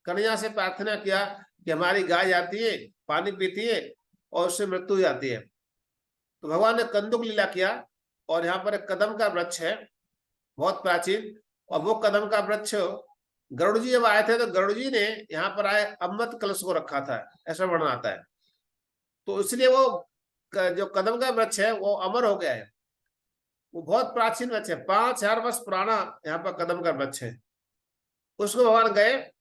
कन्हैया से प्रार्थना किया कि हमारी गाय जाती है, पानी पीती है और उससे मृत्यु हो जाती है। तो भगवान ने कंदुक लीला किया और यहाँ पर एक कदम का वृक्ष है बहुत प्राचीन, और वो कदम का वृक्ष गरुड़ जी जब आए थे तो गरुड़ जी ने यहाँ पर आए अमृत कलश को रखा था, ऐसा वर्णन आता है। तो इसलिए वो जो कदम का वृक्ष है वो अमर हो गया है, वो बहुत प्राचीन वृक्ष है, 5000 वर्ष पुराना यहाँ पर कदम का वृक्ष है। उसको भगवान गए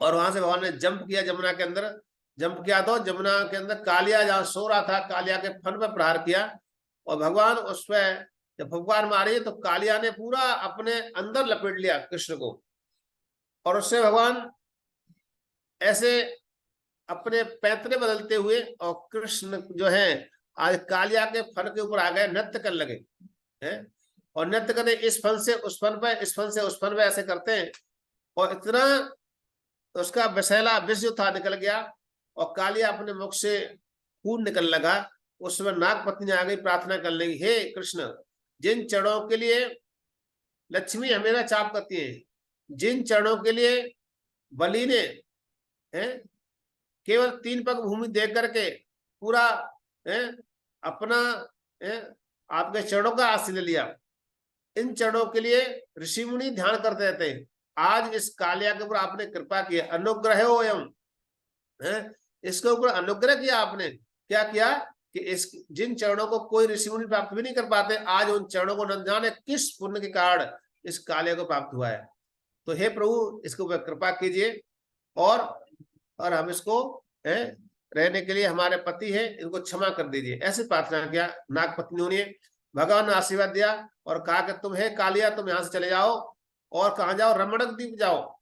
और वहां से भगवान ने जंप किया, जमुना के अंदर जंप किया, तो जमुना के अंदर कालिया जहां सो रहा था, कालिया के फन पर प्रहार किया और भगवान उस पर जब फुफकार मारी तो कालिया ने पूरा अपने अंदर लपेट लिया कृष्ण को, और उससे भगवान ऐसे अपने पैतरे बदलते हुए और कृष्ण जो है आज कालिया के फन के ऊपर आ गए, नृत्य करने लगे हैं। और नृत्य करने इस फन से उस फन पे, इस फन से उस फन पे ऐसे करते हैं, और इतना उसका विषैला विष जो था निकल गया और कालिया अपने मुख से खून निकल लगा। उस समय नाग पत्नी आ गई, प्रार्थना कर लगी, हे कृष्ण, जिन चरणों के लिए लक्ष्मी हमेशा चाप करती है, जिन चरणों के लिए बलि ने केवल 3 पग भूमि देख करके पूरा अपना आपके चरणों का आशीर्वाद ले लिया, इन चरणों के लिए ऋषि मुनि ध्यान करते रहते हैं। आज इस कालिया के ऊपर आपने कृपा की, अनुग्रह हो एवं इसके ऊपर अनुग्रह किया आपने। क्या किया कि इस जिन चरणों को कोई ऋषि मुनि प्राप्त भी नहीं कर पाते, आज उन चरणों को न जाने किस पुण्य के कारण इस कालिया को प्राप्त हुआ है। तो हे प्रभु, इसके ऊपर कृपा कीजिए और हम इसको रहने के लिए हमारे पति है, इनको क्षमा कर दीजिए, ऐसे प्रार्थना किया नाग पत्नियों ने। भगवान ने आशीर्वाद दिया और कहा कि तुम हे कालिया, तुम यहाँ से चले जाओ और कहाँ जाओ, रमणक द्वीप जाओ।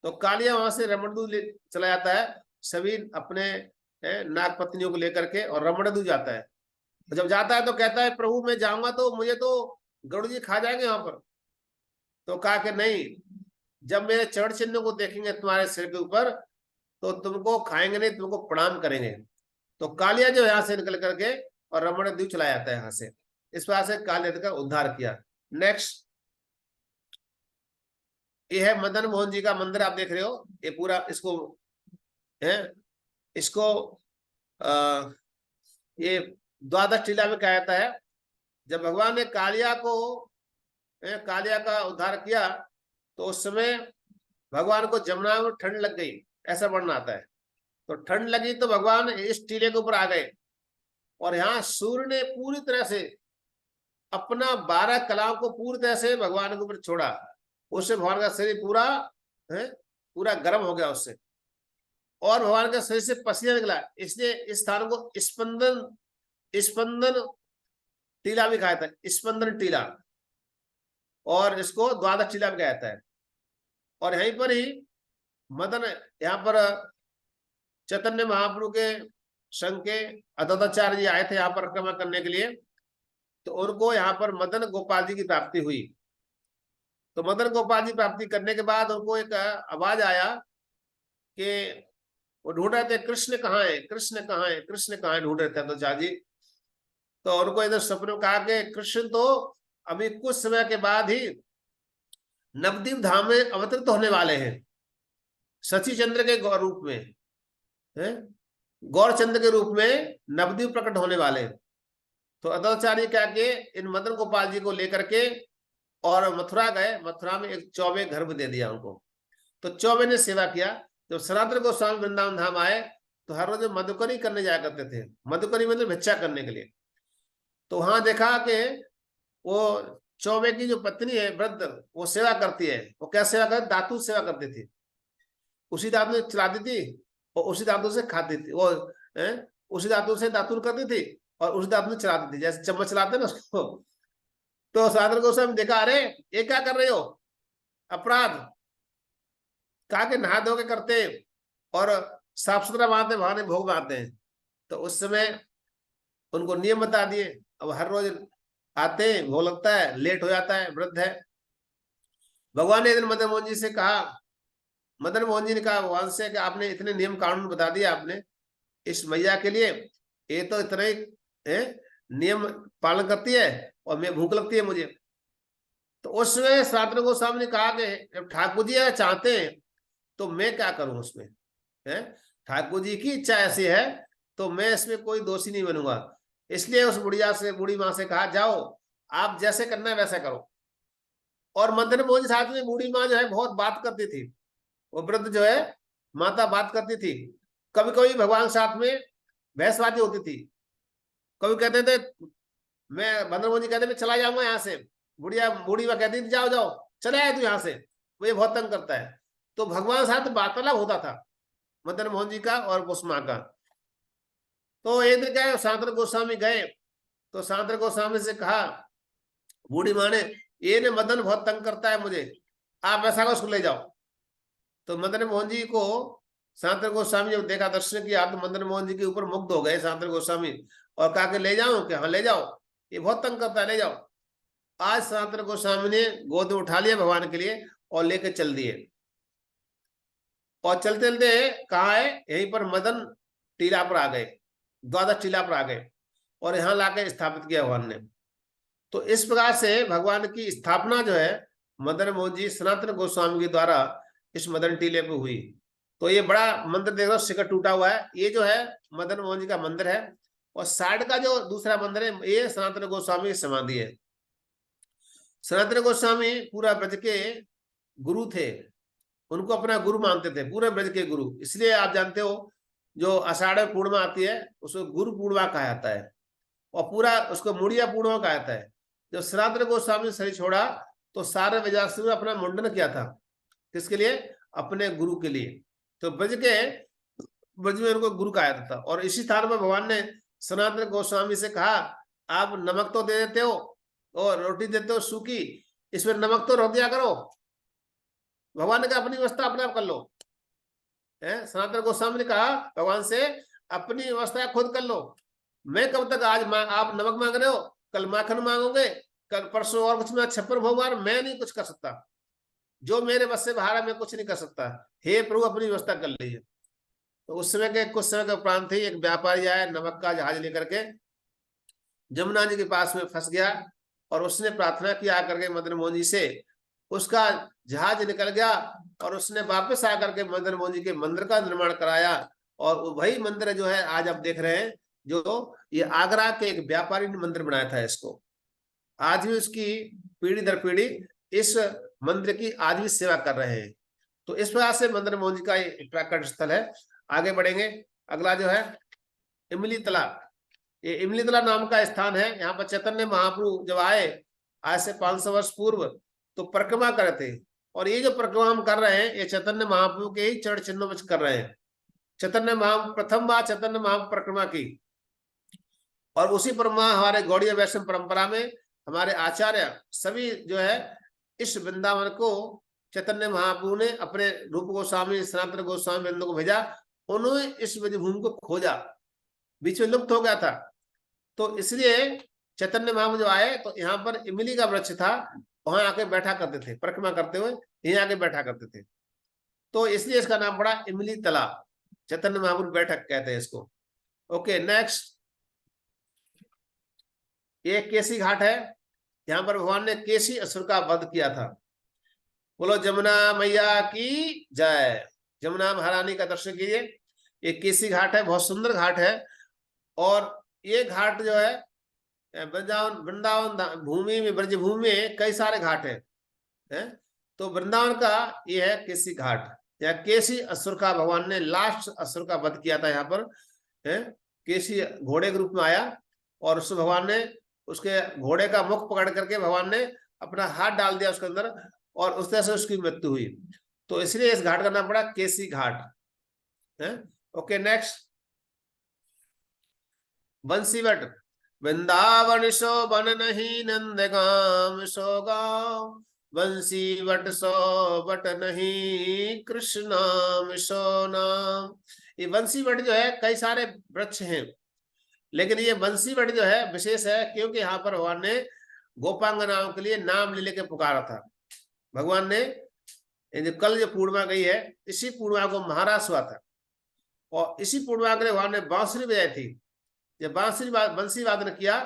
तो कालिया वहां से रमण द्वीप चला जाता है, सभी अपने नाग पत्नियों को लेकर के, और रमण द्वीप जाता है। जब जाता है तो कहता है, प्रभु मैं जाऊंगा तो मुझे तो गरुड़ जी खा जाएंगे वहां पर। तो कहा कि नहीं, जब मेरे चरण चिन्ह को देखेंगे तुम्हारे सिर के ऊपर तो तुमको खाएंगे नहीं, तुमको प्रणाम करेंगे। तो कालिया जो यहाँ से निकल करके और रमण द्वीप चला जाता है यहाँ से। इस प्रकार से कालिया का उद्धार किया। नेक्स्ट, ये है मदन मोहन जी का मंदिर, आप देख रहे हो। ये पूरा इसको है, इसको ये द्वादश टीला में कहा जाता है। जब भगवान ने कालिया का उद्धार किया तो उस समय भगवान को जमुना में ठंड लग गई, ऐसा वर्णन आता है। तो ठंड लगी तो भगवान इस टीले के ऊपर आ गए और यहाँ सूर्य ने पूरी तरह से अपना 12 कलाओं को पूरी तरह से भगवान के ऊपर छोड़ा। उससे भगवान का शरीर पूरा गर्म हो गया उससे, और भगवान के शरीर से पसीना निकला। इसलिए इस स्थान को स्पंदन टीला भी कहा जाता है, स्पंदन टीला, और इसको द्वादश टीला भी कहा जाता है। और यहीं पर ही मदन, यहाँ पर चैतन्य महाप्रभु के संघ के अद्वैताचार्य जी आए थे यहाँ पर परिक्रमा करने के लिए। तो उनको यहाँ पर मदन गोपाल जी की प्राप्ति हुई। तो मदन गोपाल जी प्राप्ति करने के बाद उनको एक आवाज आया कि वो ढूंढ रहे थे कृष्ण कहाँ है, कृष्ण कहाँ है, कृष्ण कहाँ है, ढूंढ रहे थे अद्वैताचार्य जी। तो उनको इधर सपने में कहा कि कृष्ण तो अभी कुछ समय के बाद ही नवद्वीप धाम में अवतरित होने वाले हैं, शशि चंद्र के रूप में, गौरचंद्र के रूप में नवद्वीप प्रकट होने वाले। तो अद्वैताचार्य क्या किए, इन मदन गोपाल जी को लेकर के और मथुरा गए। मथुरा में एक चौबे गर्भ दे दिया उनको। तो चौबे ने सेवा किया। जब सनातन गोस्वामी वृंदावन धाम आए तो हर रोज मधुकरी करने जाया करते थे। मधुकरी मतलब भिक्षा करने के लिए। तो वहां देखा कि वो चौबे की जो पत्नी है वृद्ध, वो सेवा करती है। वो क्या सेवा करती, दातु सेवा करती थी। उसी दातु से चलाती थी और उसी दातु से खाती थी। वो उसी दातु से दातुन करती थी और उसी दातु से चलाती थी, जैसे चम्मच चलाते ना उसको। तो सनातन गोस्वामी देखा, अरे ये क्या कर रहे हो, अपराध। कहा कि नहा धो के करते और साफ सुथरा बनाते, वहां भोग बनाते हैं। तो उस समय उनको नियम बता दिए। अब हर रोज आते हैं, भोग लगता है, लेट हो जाता है, वृद्ध है। भगवान ने एक दिन मदन मोहन जी से कहा, मदन मोहन जी ने कहा भगवान से कि आपने इतने नियम कानून बता दिया आपने इस मैया के लिए, ये तो इतने नियम पालन करती है और मैं भूख लगती है मुझे। तो उसमें सनातन गोस्वामी ने कहा कि जब ठाकुर जी चाहते हैं तो मैं क्या करूं उसमें, ठाकुर जी की इच्छा ऐसी है तो मैं इसमें कोई दोषी नहीं बनूंगा। इसलिए उस बूढ़ी माँ से कहा, जाओ आप जैसे करना है वैसा करो। और मदन मोहन जी साथ में बूढ़ी माँ जो है बहुत बात करती थी। वो वृद्ध जो है माता बात करती थी। कभी कभी भगवान साथ में बहसबाजी होती थी। कभी कहते थे, मदन मोहन जी कहते मैं चला जाऊंगा यहाँ से। बूढ़ी माँ कहती थी, जाओ जाओ चला आए तू यहाँ से, मुझे बहुत तंग करता है। तो भगवान साथ वार्तालाप होता था मदन मोहन जी का और उस माँ का। तो एक दिन क्या, सनातन गोस्वामी गए तो सनातन गोस्वामी से कहा बूढ़ी माँ ने, ये ने मदन बहुत तंग करता है मुझे, आप ऐसा को उसको ले जाओ। तो मदन मोहन जी को सनातन गोस्वामी जब देखा, दर्शन किया, तो मदन मोहन जी के ऊपर मुग्ध हो गए सनातन गोस्वामी और कहा कि ले जाओ, कि हाँ ले जाओ, ये बहुत तंग करता है, ले जाओ। आज सनातन गोस्वामी ने गोद में उठा लिया भगवान के लिए और लेकर चल दिए। और चलते चलते कहा है, यहीं पर मदन टीला पर आ गए, द्वादश टीला पर आ गए और यहाँ लाकर स्थापित किया भगवान ने। तो इस प्रकार से भगवान की स्थापना जो है मदन मोहन जी सनातन गोस्वामी के द्वारा इस मदन टीले पे हुई। तो ये बड़ा मंदिर देख रहे हो, शिखर टूटा हुआ है, ये जो है मदन मोहन जी का मंदिर है। और साइड का जो दूसरा मंदिर है, ये सनातन गोस्वामी की समाधि है। सनातन गोस्वामी पूरा ब्रज के गुरु थे, उनको अपना गुरु मानते थे, पूरे ब्रज के गुरु। इसलिए आप जानते हो जो आषाढ़ पूर्णिमा आती है उसको गुरु पूर्णिमा कहा जाता है, और पूरा उसको मुड़िया पूर्णिमा कहा जाता है। जब सनातन गोस्वामी शरीर छोड़ा तो सारे व्यास ने अपना मुंडन किया था, किसके लिए, अपने गुरु के लिए। तो ब्रज में उनको गुरु कहा जाता था। और इसी स्थान पर भगवान ने सनातन गोस्वामी से कहा, आप नमक तो दे देते हो और रोटी देते हो सूखी, इसमें नमक तो रोक दिया करो। भगवान ने कहा अपनी व्यवस्था अपने आप कर लो। सनातन गोस्वामी ने कहा भगवान से, अपनी व्यवस्था खुद कर लो। मैं कब तक, आज आप नमक मांग रहे हो, कल माखन मांगोगे, कल परसों और कुछ, मैं 56 भोग मार, मैं नहीं कुछ कर सकता। जो मेरे बस से बाहर है मैं कुछ नहीं कर सकता। हे प्रभु अपनी व्यवस्था कर लीजिए। तो उस समय के कुछ समय के उपरांत ही एक व्यापारी आया, नमक का जहाज लेकर के जमुना जी के पास में फंस गया, और उसने प्रार्थना किया करके मदन मोहन जी से, उसका जहाज निकल गया, और उसने वापस आकर के मदन मोहन जी के मंदिर का निर्माण कराया। और वही मंदिर जो है आज आप देख रहे हैं, जो ये आगरा के एक व्यापारी ने मंदिर बनाया था इसको। आज भी उसकी पीढ़ी दर पीढ़ी इस मंदिर की आज भी सेवा कर रहे हैं। तो इस प्रकार से मदन मोहन जी का ये प्राकट स्थल है। आगे बढ़ेंगे, अगला जो है इमली तालाब। ये इमली तालाब नाम का स्थान है। यहाँ पर चैतन्य महाप्रभु जब आए आज से 500 वर्ष पूर्व, तो परिक्रमा करे थे, और ये जो परिक्रमा हम कर रहे हैं ये चैतन्य महाप्रभु के ही चरण चिन्हों में कर रहे हैं। चैतन्य महाप्रभु प्रथम बार चैतन्य महाप्रभु परिक्रमा की, और उसी परिक्रमा हमारे गौड़ीय वैष्णव परंपरा में हमारे आचार्य सभी जो है इस वृंदावन को चैतन्य महाप्रभु ने अपने रूप गोस्वामी सनातन गोस्वामी वृंद को भेजा। उन्होंने इस भूमि को खोजा, बीच में लुप्त हो गया था, तो इसलिए चैतन्य महाप्रभु जो आए तो यहाँ पर इमली का वृक्ष था, वहां आके बैठा करते थे, परिक्रमा करते हुए यहीं आके बैठा करते थे, तो इसलिए इसका नाम पड़ा इमली तालाब। चैतन्य महाप्रभु बैठक कहते हैं इसको। ओके, नेक्स्ट ये केसी घाट है। यहाँ पर भगवान ने केसी असुर का वध किया था। बोलो जमुना मैया की जय। जमुना महारानी का दर्शन कीजिए। ये केसी घाट है, बहुत सुंदर घाट है, और ये घाट जो है वृंदावन भूमि में, ब्रज भूमि में कई सारे घाट है? तो वृंदावन का ये है केसी घाट। या केसी असुर का भगवान ने लास्ट असुर का वध किया था यहाँ पर है। केसी घोड़े के रूप में आया, और उस भगवान ने उसके घोड़े का मुख पकड़ करके भगवान ने अपना हाथ डाल दिया उसके अंदर, और उस तरह से उसकी मृत्यु हुई। तो इसलिए इस घाट का नाम पड़ा केसी घाट है। Okay, next Bansivat. वृंदावन शोभन नहीं नंदगाम सो गाँव, बंसीवट सोबट नहीं कृष्ण नाम सो नाम। ये बंसीवट जो है कई सारे वृक्ष हैं, लेकिन ये बंसीवट जो है विशेष है, क्योंकि यहाँ पर भगवान ने गोपांगनाओं के लिए नाम ले लेके पुकारा था। भगवान ने जो कल जो पूर्णिमा गई है, इसी पूर्णिमा को महारास हुआ था, और इसी पूर्णिमा के लिए भगवान ने बांसुरी बजाई थी। जब बंसी वादन किया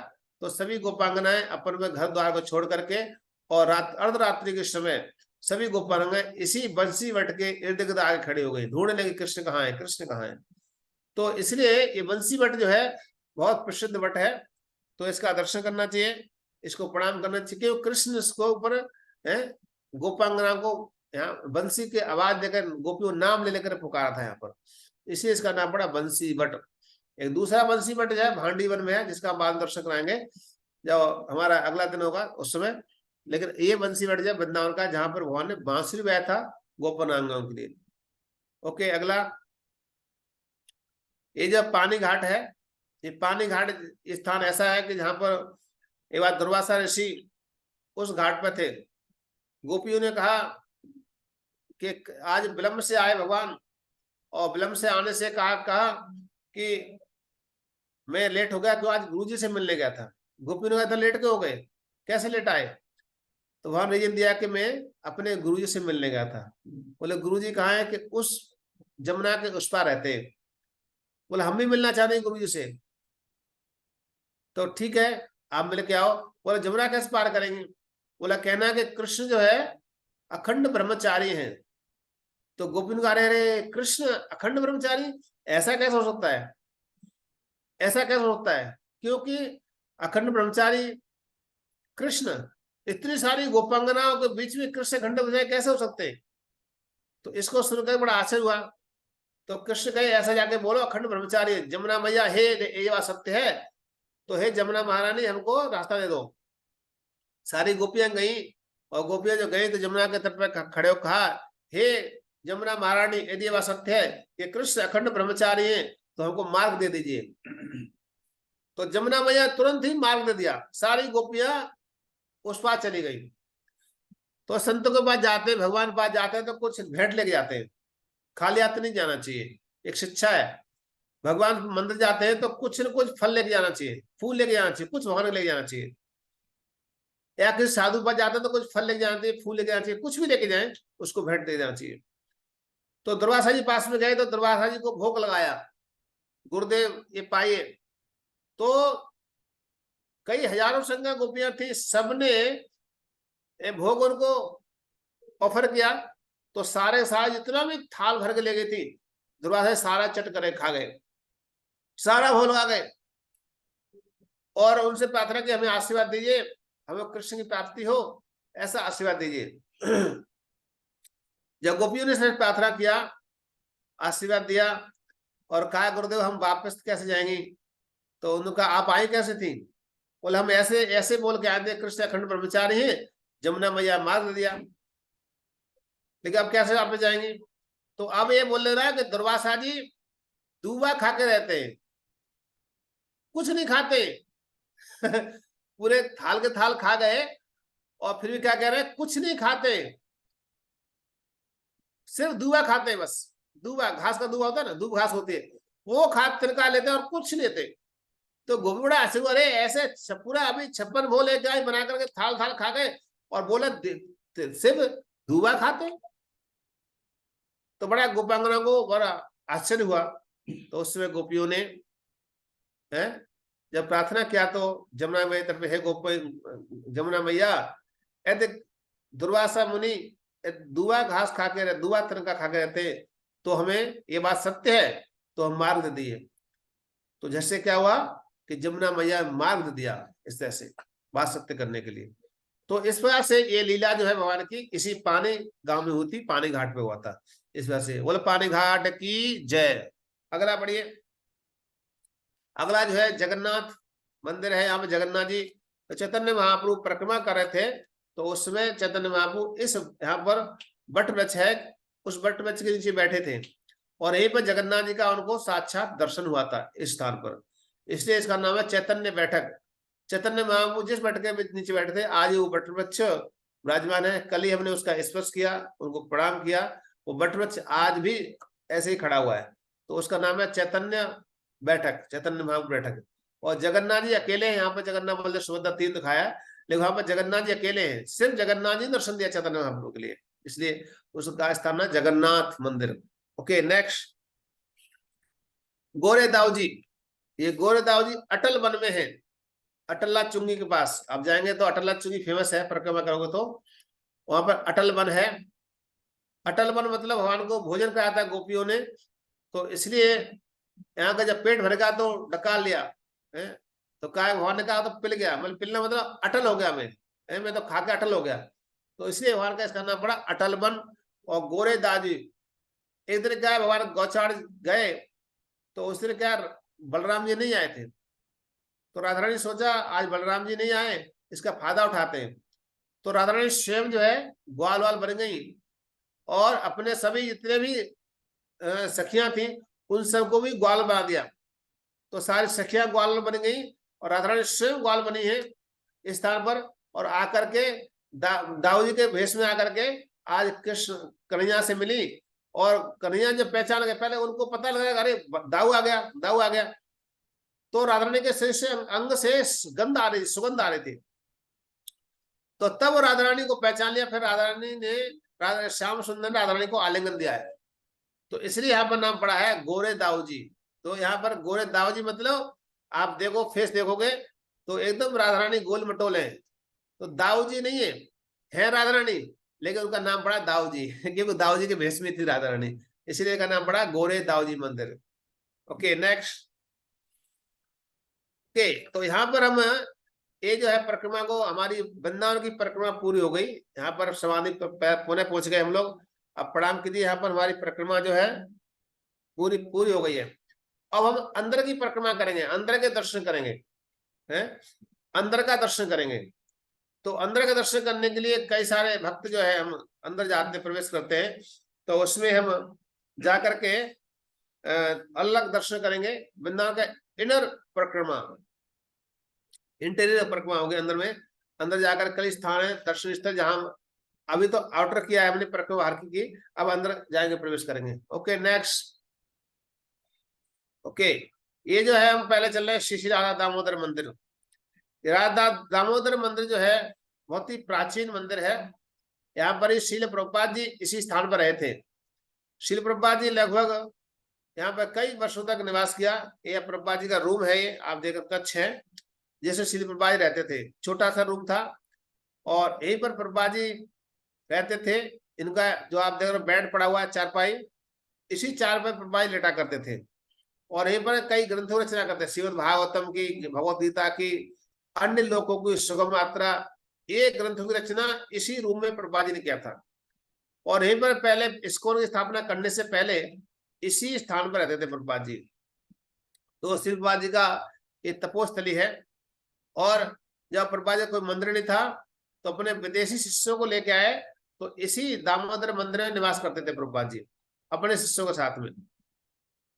तो सभी गोपांगनाएं अपन में घर द्वार को छोड़ करके, और अर्धरात्रि के समय सभी गोपांगनाएं इसी बंसी वट के इर्द गिर्द आगे खड़ी हो गई, ढूंढने लगी कृष्ण कहाँ है, कृष्ण कहाँ है। तो इसलिए ये बंसी वट जो है बहुत प्रसिद्ध वट है, तो इसका दर्शन करना चाहिए, इसको प्रणाम करना चाहिए, क्योंकि कृष्ण इसको ऊपर गोपांगना को यहाँ बंसी की आवाज देकर गोपियों नाम ले लेकर पुकारा था यहाँ पर, इसलिए इसका नाम पड़ा बंसी वट। एक दूसरा बंसी वट जो है भांडी वन में है, जिसका हम बाद दर्शन कराएंगे जब हमारा अगला दिन होगा उस समय। लेकिन ये बंसी वट जो वृंदावन का, जहां पर भगवान ने बांसुरी बजाया था गोपांगनाओं के लिए। ओके, अगला ये जो पानी घाट है, ये पानी घाट स्थान ऐसा है कि जहां पर एक बार दुर्वासा ऋषि उस घाट पर थे। गोपियों ने कहा कि आज विलंब से आए भगवान, और विलंब से आने से कहा कि मैं लेट हो गया, तो आज गुरुजी से मिलने गया था। गोपियों ने कहा था लेट क्यों हो गए, कैसे लेट आए? तो वहां रीजन दिया कि मैं अपने गुरुजी से मिलने गया था। बोले गुरुजी कहाँ है? कि उस जमुना के उस पार रहते हैं। बोले हम भी मिलना चाहते हैं गुरुजी से। तो ठीक है, आप मिल के आओ। बोले जमुना कैसे पार करेंगे? बोला कहना कि कृष्ण जो है अखंड ब्रह्मचारी हैं। तो गोपिन का अरे कृष्ण अखंड ब्रह्मचारी, ऐसा कैसे हो सकता है? ऐसा कैसे हो सकता है? क्योंकि अखंड ब्रह्मचारी कृष्ण, इतनी सारी गोपांगनाओं के बीच में कृष्ण अखंड ब्रह्मचारी कैसे हो सकते हैं? तो इसको सुनकर बड़ा आश्चर्य हुआ। तो कृष्ण कहे ऐसा जाके बोलो अखंड ब्रह्मचारी जमुना मैया हे, ये बात सत्य है, तो हे जमुना महारानी हमको रास्ता दे दो। सारी गोपियां गई, और गोपियां जो गई तो जमुना के तट पर खड़े हो कहा हे जमुना महारानी, यदि बात सत्य है कि कृष्ण अखंड ब्रह्मचारी है तो हमको मार्ग दे दीजिए। तो जमुना मैया तुरंत ही मार्ग दे दिया, सारी गोपियां उस पार चली गई। तो संतों के पास जाते, भगवान के पास जाते हैं तो कुछ भेंट लेके जाते हैं, खाली हाथ नहीं जाना चाहिए, एक शिक्षा है। भगवान मंदिर जाते हैं तो कुछ न कुछ फल लेके जाना चाहिए, फूल लेके जाना चाहिए, कुछ भगवान लेके जाना चाहिए। या किसी साधु पास जाते हैं तो कुछ फल लेके जाना चाहिए, फूल लेके जाना चाहिए, कुछ भी लेके जाए उसको भेंट दे जाना चाहिए। तो दुर्वासा जी पास में गए तो दुर्वासा जी को भोग लगाया, गुरुदेव ये पाइए। तो कई हजारों संख्या गोपियां थी, सबने ये भोग उनको ऑफर किया। तो सारे जितना भी थाल भर के ले गई थी, दुर्वासा सारा चट करे खा गए, सारा भोग लगा गए। और उनसे प्रार्थना की हमें आशीर्वाद दीजिए, हमें कृष्ण की प्राप्ति हो, ऐसा आशीर्वाद दीजिए। जब गोपियों ने प्रार्थना किया, आशीर्वाद दिया और कहा गुरुदेव हम वापस कैसे जाएंगे? तो उन्होंने कहा आप आई कैसे थी? बोले हम ऐसे ऐसे बोल के आए थे, कृष्ण अखंड ब्रह्मचारी है, जमुना मैया मार्ग दिया, लेकिन अब कैसे वापस जाएंगे? तो अब ये बोल रहा है कि दुर्वासा जी दूबा खा के रहते हैं, कुछ नहीं खाते। पूरे थाल के थाल खा गए और फिर भी क्या कह रहे हैं, कुछ नहीं खाते, सिर्फ दूबा खाते हैं, बस दूबा, घास का दूबा होता है ना, दूब घास होती है, वो खा तिनका लेते हैं और कुछ नहीं लेते। तो गोपी बड़ा आश्चर्य, अरे ऐसे पूरा अभी 56 भोग लेके आए बना करके थाल थाल खा गए और बोले सिर्फ दूबा खाते। तो बड़ा गोपांगना को बड़ा आश्चर्य हुआ। तो उस समय गोपियों ने जब प्रार्थना किया तो जमुना मैया तरफ, हे गोप जमुना मैया, यदि दुर्वासा मुनि दूबा घास खा के, दूबा तिनका खा के रहते तो हमें ये बात सत्य है, तो हम मार्ग दे दिए। तो जैसे क्या हुआ कि जमुना मैया मार्ग दे दिया इस तरह से बात सत्य करने के लिए। तो इस वजह से ये लीला जो है भगवान की इसी पानी गांव में हुई थी, पानी घाट पे हुआ था। इस वजह से बोले पानी घाट की जय। अगला पढ़िए। अगला जो है जगन्नाथ मंदिर है, यहाँ पे जगन्नाथ जी। तो चैतन्य महाप्रभु परिक्रमा कर रहे थे, तो उसमें चैतन्य महाप्रभु इस यहाँ पर बट वृक्ष है, उस बट वृक्ष के नीचे बैठे थे और यहीं पर जगन्नाथ जी का उनको साक्षात दर्शन हुआ था इस स्थान पर, इसलिए इसका नाम है चैतन्य बैठक। चैतन्य महाप्रभु जिस बट के नीचे बैठे थे, आज वो बट वृक्ष विराजमान है। कल ही हमने उसका स्पर्श किया, उनको प्रणाम किया, वो बट वृक्ष आज भी ऐसे ही खड़ा हुआ है, तो उसका नाम है चैतन्य बैठक, चैतन्य महाप्रभु बैठक। और जगन्नाथ जी अकेले हैं यहाँ पर, जगन्नाथ बलदेव सुभद्रा तीन दिखाया, लेकिन वहां पर जगन्नाथ जी अकेले हैं, सिर्फ जगन्नाथ जी दर्शन दिया चैतन्य महाप्रभु के लिए, इसलिए उसका स्थान है जगन्नाथ मंदिर। ओके नेक्स्ट, गोरे दाऊ जी। ये गोरे दाऊ जी अटल वन में है, अटलनाथ चुंगी के पास आप जाएंगे तो अटलनाथ चुंगी फेमस है, परिक्रमा करोगे तो वहां पर अटल वन है। अटल वन मतलब भगवान को भोजन कराया था गोपियों ने, तो इसलिए यहाँ का जब पेट भर गया तो डकार लिया है, तो कहा भगवान ने कहा तो पिल गया, मतलब पिलना मतलब अटल हो गया, मैं तो खा के अटल हो गया, तो इसलिए भगवान का इसका नाम पड़ा अटल वन। और गोरे दाजी, एक दिन क्या भगवान गौचाड़ गए तो उस दिन क्या बलराम जी नहीं आए थे, तो राधा रानी सोचा आज बलराम जी नहीं आए, इसका फायदा उठाते हैं। तो राधा रानी स्वयं जो है ग्वाल वाल बन गई और अपने सभी जितने भी सखियां थी उन सबको भी ग्वाल बना दिया, तो सारी सखियां ग्वाल बन गई और राधा रानी स्वयं ग्वाल बनी है इस स्थान पर। और आकर के दाऊ जी के भेष में आकर के आज कृष्ण कन्हैया से मिली, और कन्हैया जब पहचान गए, पहले उनको पता लगा अरे दाऊ आ गया, दाऊ आ गया, तो राधा रानी के शरीर से अंग से गंध आ रही, सुगंध आ रही थी, तो तब राधा रानी को पहचान लिया। फिर राधा रानी ने श्याम सुंदर राधा रानी को आलिंगन दिया है, तो इसलिए यहाँ पर नाम पड़ा है गोरे दाऊ जी। तो यहाँ पर गोरे दाऊ जी मतलब आप देखो फेस देखोगे तो एकदम राधा रानी गोल मटोल है, तो दाऊ जी नहीं है राधा रानी, लेकिन उनका नाम पड़ा दाऊ जी क्योंकि दाऊ जी के भेष में थी राधा रानी, इसलिए का नाम पड़ा गोरे दाऊ जी मंदिर। Okay next. ओके तो यहाँ पर हम ये जो है परिक्रमा को, हमारी वृंदावन की परिक्रमा पूरी हो गई, यहाँ पर समाधि पुणे पहुंच गए हम लोग। अब प्रणाम कीजिए, यहाँ पर हमारी परिक्रमा जो है पूरी हो गई है। अब हम अंदर की परिक्रमा करेंगे, अंदर के दर्शन करेंगे, हैं अंदर का दर्शन करेंगे। तो अंदर का दर्शन करने के लिए कई सारे भक्त जो है हम अंदर जाते प्रवेश करते हैं, तो उसमें हम जाकर के अलग दर्शन करेंगे। वृंदावन का इनर परिक्रमा, इंटीरियर परिक्रमा हो गई, अंदर में अंदर जाकर कई स्थान है दर्शन स्थल, जहां अभी तो आउटर किया है हमने परिक्रमा बाहर की, अब अंदर जाएंगे प्रवेश करेंगे। Okay next. ओके ये जो है हम पहले चल रहे हैं श्री राधा दामोदर मंदिर। राधा दामोदर मंदिर जो है बहुत ही प्राचीन मंदिर है, यहाँ पर ही श्रील प्रभुपाद जी इसी स्थान पर रहे थे। श्रील प्रभुपाद जी लगभग यहाँ पर कई वर्षों तक निवास किया। ये प्रभुपाद जी का रूम है, ये आप देखो कक्ष है जैसे श्रील प्रभुपाद जी रहते थे, छोटा सा रूम था और यहीं पर प्रभुपाद जी रहते थे। इनका जो आप देख रहे हो बेड पड़ा हुआ है, चारपाई, इसी चारपाई प्रभुपाद जी लेटा करते थे और यहीं पर कई ग्रंथों की रचना करते, श्रीमद् भागवतम की, भगवत गीता की, अन्य लोगों की सुगम यात्रा, ये ग्रंथों की रचना इसी रूम में प्रभुपाद जी ने किया था। और यहीं पर पहले इस्कॉन की स्थापना करने से पहले इसी स्थान पर रहते थे प्रभुपाद जी। तो श्री प्रभुपाद जी का ये तपोस्थली है। और जब प्रभुपाद जी कोई मंदिर नहीं था तो अपने विदेशी शिष्यों को लेके आए, तो इसी दामोदर मंदिर में निवास करते थे प्रभुपाद जी अपने शिष्यों के साथ में।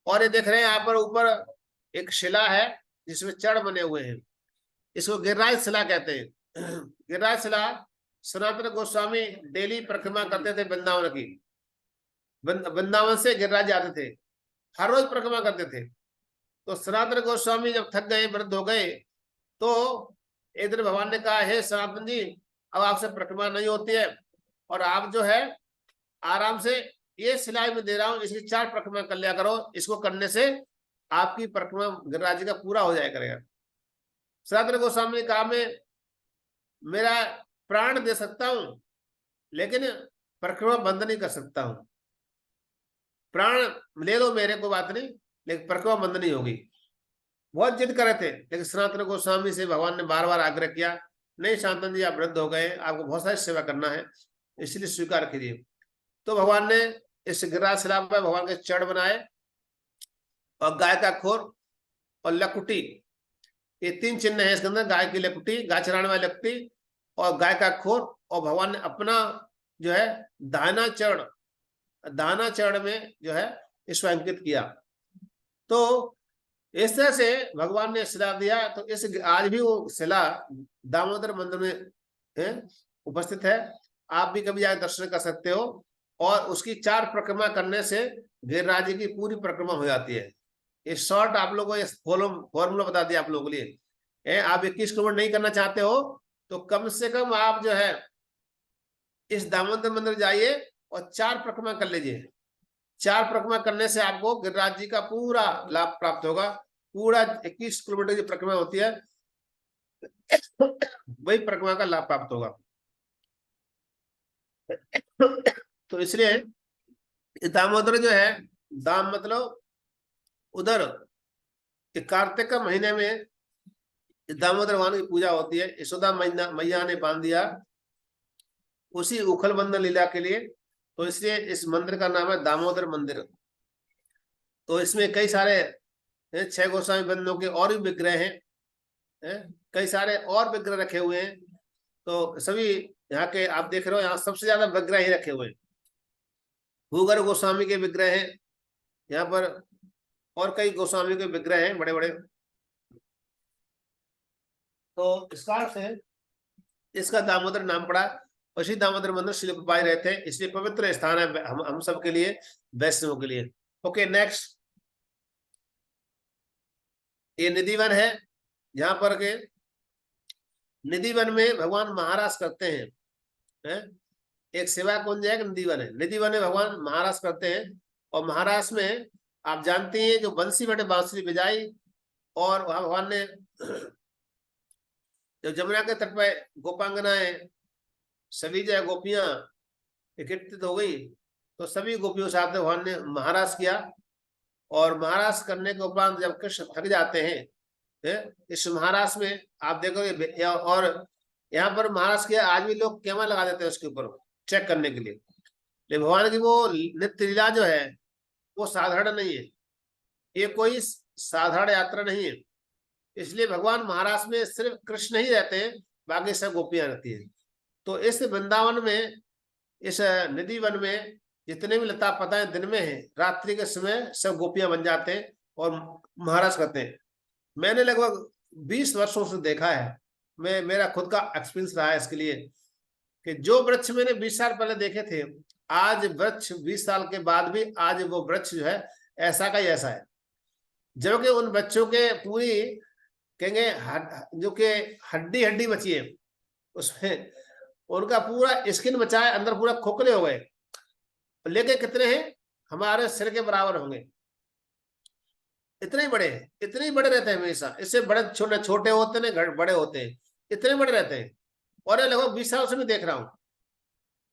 और ये देख रहे हैं यहाँ पर ऊपर एक शिला है जिसमें चढ़ बने हुए हैं, इसको गिरिराज शिला कहते हैं। गिरिराज शिला सनातन गोस्वामी डेली परिक्रमा करते थे वृंदावन की, वृंदावन से गिरिराज जाते थे, हर रोज परिक्रमा करते थे। तो सनातन गोस्वामी जब थक गए, वृद्ध हो गए, तो एक दिन भगवान ने कहा, हे सनातन जी, अब आपसे परिक्रमा नहीं होती है और आप जो है आराम से ये शिला में दे रहा हूं, इसकी 4 परिक्रमा कर लिया करो, इसको करने से आपकी परिक्रमा गिरिराज जी का पूरा हो जाया करेगा। सनातन गोस्वामी ने कहा, मैं मेरा प्राण दे सकता हूं लेकिन परिक्रमा बंद नहीं कर सकता हूं, प्राण ले लो मेरे, को बात नहीं, लेकिन परिक्रमा बंद नहीं होगी। बहुत जिद कर रहे थे, लेकिन सनातन गोस्वामी से भगवान ने बार बार आग्रह किया, नहीं सनातन जी, आप वृद्ध हो गए, आपको बहुत सारी सेवा करना है, इसलिए स्वीकार कीजिए। तो भगवान ने इस गिरिराज शिला पर भगवान के चढ़ बनाए और गाय का खोर और लकुटी, ये 3 चिन्ह है इसके अंदर, गाय की लकुटी, गाय चराने वाली लकुटी और गाय का खोर। और भगवान ने अपना जो है दाहिना चरण में जो है इसको अंकित किया। तो इस तरह से भगवान ने शिला दिया। तो इस आज भी वो शिला दामोदर मंदिर में उपस्थित है, आप भी कभी जाकर दर्शन कर सकते हो। और उसकी 4 परिक्रमा करने से गिरिराज जी की पूरी परिक्रमा हो जाती है। ये शॉर्ट आप लोगों को फॉर्मूला बता दिया आप लोगों के लिए। आप 21 किलोमीटर नहीं करना चाहते हो तो कम से कम आप जो है इस दामोदर मंदिर जाइए और 4 परिक्रमा कर लीजिए। 4 परिक्रमा करने से आपको गिरिराज जी का पूरा लाभ प्राप्त होगा। पूरा 21 किलोमीटर की परिक्रमा होती है, वही परिक्रमा का लाभ प्राप्त होगा। तो इसलिए दामोदर जो है, दाम मतलब उधर कार्तिक का महीने में दामोदर भगवान की पूजा होती है। यशोदा मैया ने बांध दिया उसी उखल बंधन लीला के लिए, तो इसलिए इस मंदिर का नाम है दामोदर मंदिर। तो इसमें कई सारे 6 गोस्वामी बंधनों के और भी विग्रह हैं, कई सारे और विग्रह रखे हुए हैं। तो सभी यहाँ के आप देख रहे हो, यहाँ सबसे ज्यादा विग्रह ही रखे हुए हैं। भूगर गोस्वामी के विग्रह हैं यहाँ पर, और कई गोस्वामी के विग्रह हैं बड़े बड़े। तो इसका अर्थ है इसका दामोदर नाम पड़ा। उसी दामोदर मंदिर श्री प्रभुपाद जी रहते हैं, इसलिए पवित्र स्थान है हम सब के लिए, वैष्णवों के लिए। ओके, नेक्स्ट, ये निधिवन है। यहाँ पर के निधिवन में भगवान महाराज करते हैं, एक सेवा कुंज है, निधिवन है। निधिवन में भगवान महाराज करते हैं। और महाराष्ट्र में आप जानते हैं जो बंसी बटे बांसुरी बजाई, और वहां भगवान ने जब जमुना के तट पर गोपांगनाएं सभी जो गोपियां एकत्रित हो गई, तो सभी गोपियों के साथ भगवान ने महाराज किया। और महाराज करने के उपरांत जब कृष्ण थक जाते हैं, इस महाराज में आप देखोगे, और यहाँ पर महाराज के आज भी लोग कैमरा लगा देते हैं उसके ऊपर चेक करने के लिए। लेकिन भगवान की वो नित्य लीला जो है वो साधारण नहीं है, ये कोई साधारण यात्रा नहीं है। इसलिए भगवान महाराज में सिर्फ कृष्ण ही रहते हैं, बाकी सब गोपियां रहती हैं। तो इस वृंदावन में, इस निधि वन में जितने भी लता पताएं दिन में है, रात्रि के समय सब गोपियां बन जाते हैं और महाराज करते हैं। मैंने लगभग 20 वर्षों से देखा है, मेरा खुद का एक्सपीरियंस रहा है इसके लिए, कि जो वृक्ष मैंने 20 साल पहले देखे थे, आज वृक्ष 20 साल के बाद भी आज वो वृक्ष जो है ऐसा का ही ऐसा है। जबकि उन बच्चों के पूरी कहेंगे जो कि हड्डी बची है, उसमें उनका पूरा स्किन बचा है, अंदर पूरा खोखले हो गए, लेके कितने हैं हमारे सिर के बराबर होंगे, इतने ही बड़े, इतने ही बड़े रहते हैं हमेशा। इससे बड़े छोटे छोटे होते हैं, बड़े होते हैं, इतने बड़े रहते हैं। और ये लगभग 20 साल से मैं देख रहा हूँ।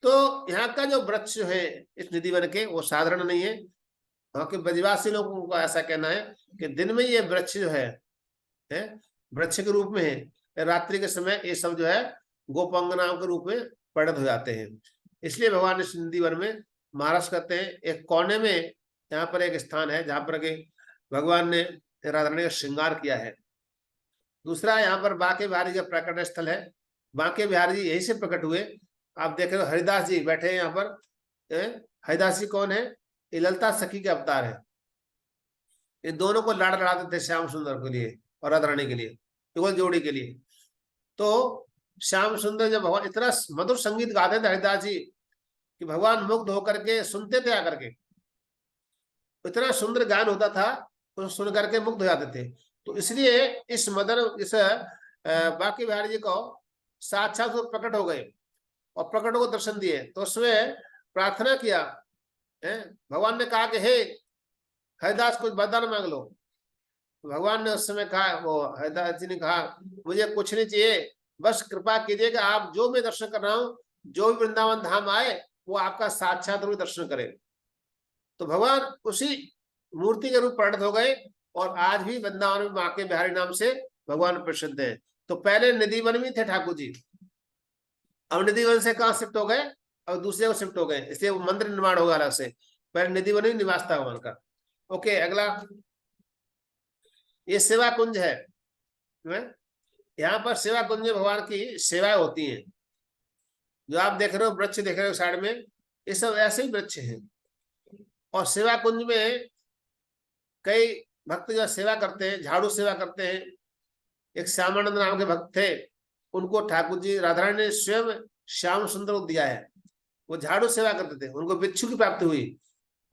तो यहाँ का जो वृक्ष है इस निधि वन के, वो साधारण नहीं है। वहाँ के ब्रजवासी लोगों का ऐसा कहना है कि दिन में ये वृक्ष जो है वृक्ष के रूप में है, रात्रि के समय ये सब जो है गोपांगनाओं के रूप में परिणत हो जाते हैं। इसलिए भगवान इस निधि वन में महाराज कहते हैं एक कोने में यहाँ पर एक स्थान है जहाँ पर के भगवान ने राधा रानी का श्रृंगार किया है। दूसरा यहाँ पर बांके बिहारी का प्रकट स्थल है। बांके बिहारी जी यहीं से प्रकट हुए। आप देख रहे हो हरिदास जी बैठे हैं यहाँ पर। हरिदास जी कौन है? ये ललिता सखी के अवतार है। इन दोनों को लाड़ लड़ाते थे श्याम सुंदर के लिए और राधा रानी के लिए, युगल जोड़ी के लिए। तो श्याम सुंदर जब भगवान इतना मधुर संगीत गाते थे हरिदास जी कि भगवान मुग्ध होकर के सुनते थे आकर के। इतना सुंदर गान होता था, उसको सुन करके मुग्ध हो जाते थे। तो इसलिए इस बांके बिहारी जी को साक्षात प्रकट हो गए और प्रकट को दर्शन दिए। तो उसमें प्रार्थना किया, भगवान ने कहा कि हे हरिदास कुछ वरदान मांग लो। भगवान ने उस समय कहा, वो हरिदास जी ने कहा मुझे कुछ नहीं चाहिए, बस कृपा कीजिए कि आप जो मैं दर्शन कर रहा हूँ, जो भी वृंदावन धाम आए वो आपका साक्षात रूप दर्शन करे। तो भगवान उसी मूर्ति के रूप परिणत हो गए और आज भी वृंदावन में बांके बिहारी नाम से भगवान प्रसिद्ध है। तो पहले निधि वन में थे ठाकुर जी, अब निधि वन से कहाँ शिफ्ट हो गए? अब दूसरे को शिफ्ट हो गए, इसलिए वो मंदिर निर्माण होगा अलग से। पहले निधि वन ही निवास था भगवान का। ओके, अगला ये सेवा कुंज है। यहाँ पर सेवा कुंज में भगवान की सेवाएं होती हैं। जो आप देख रहे हो वृक्ष देख रहे हो साइड में, ये सब ऐसे ही वृक्ष हैं। और सेवा कुंज में कई भक्त जो सेवा करते हैं, झाड़ू सेवा करते हैं। एक श्यामानंद नाम के भक्त थे, उनको ठाकुर जी राधा रानी ने स्वयं श्याम सुंदर को दिया है। वो झाड़ू सेवा करते थे, उनको बिच्छू की प्राप्ति हुई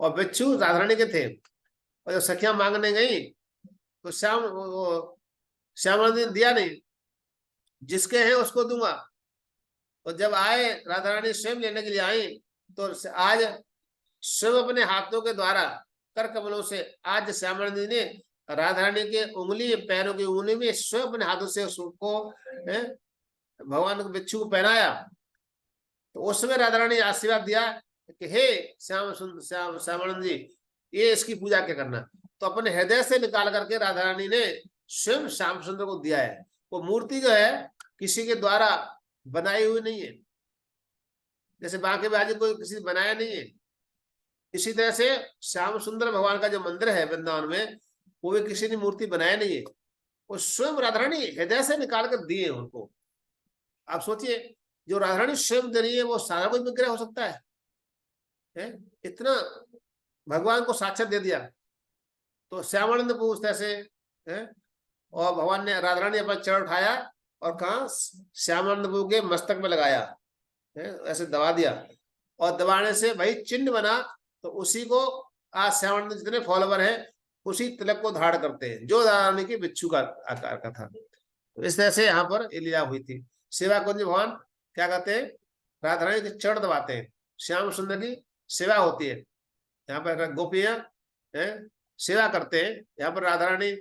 और बिच्छू राधा रानी के थे। और जब सखियां मांगने गई तो श्यामानंद ने दिया नहीं, जिसके हैं उसको दूंगा। और जब आए राधा रानी स्वयं लेने के लिए आई, तो आज स्वयं अपने हाथों के द्वारा कर कमलों से आज श्यामानंद जी ने राधा रानी के उंगली पैरों की उंगली में स्वयं अपने हाथों से उसको भगवान को बिच्छू को पहनाया। तो उस समय राधा रानी आशीर्वाद दिया कि हे श्यामानंद जी, ये इसकी पूजा क्या करना। तो अपने हृदय से निकाल करके राधा रानी ने स्वयं श्याम सुंदर को दिया है। वो मूर्ति जो है किसी के द्वारा बनाई हुई नहीं है, जैसे बांके बिहारी कोई किसी बनाया नहीं है। इसी तरह से श्याम सुंदर भगवान का जो मंदिर है वृंदावन में, वो भी किसी ने मूर्ति बनाया नहीं है, वो स्वयं राधा रानी हृदय से निकाल कर दिए उनको। आप सोचिए, जो राधा रानी स्वयं दे रही है वो सारा कोई विग्रह हो सकता है? इतना भगवान को साक्षात दे दिया। तो श्यामानंद को उस तरह से और भगवान ने राधा रानी अपना चरण उठाया और कहा श्यामानंद प्रभु के मस्तक में लगाया, ऐसे दबा दिया। और दबाने से भाई चिन्ह बना। तो उसी को आज श्यामानंद जितने फॉलोवर हैं उसी तिलक को धारण करते हैं, जो राधा रानी के बिच्छू का आकार का था। तो इस तरह से यहाँ पर ये लीला हुई थी। सेवा कुंज भगवान क्या कहते हैं? राधा रानी के चरण दबाते हैं, श्याम सुंदर की सेवा होती है। यहाँ पर गोपियां सेवा करते हैं। यहाँ पर राधा रानी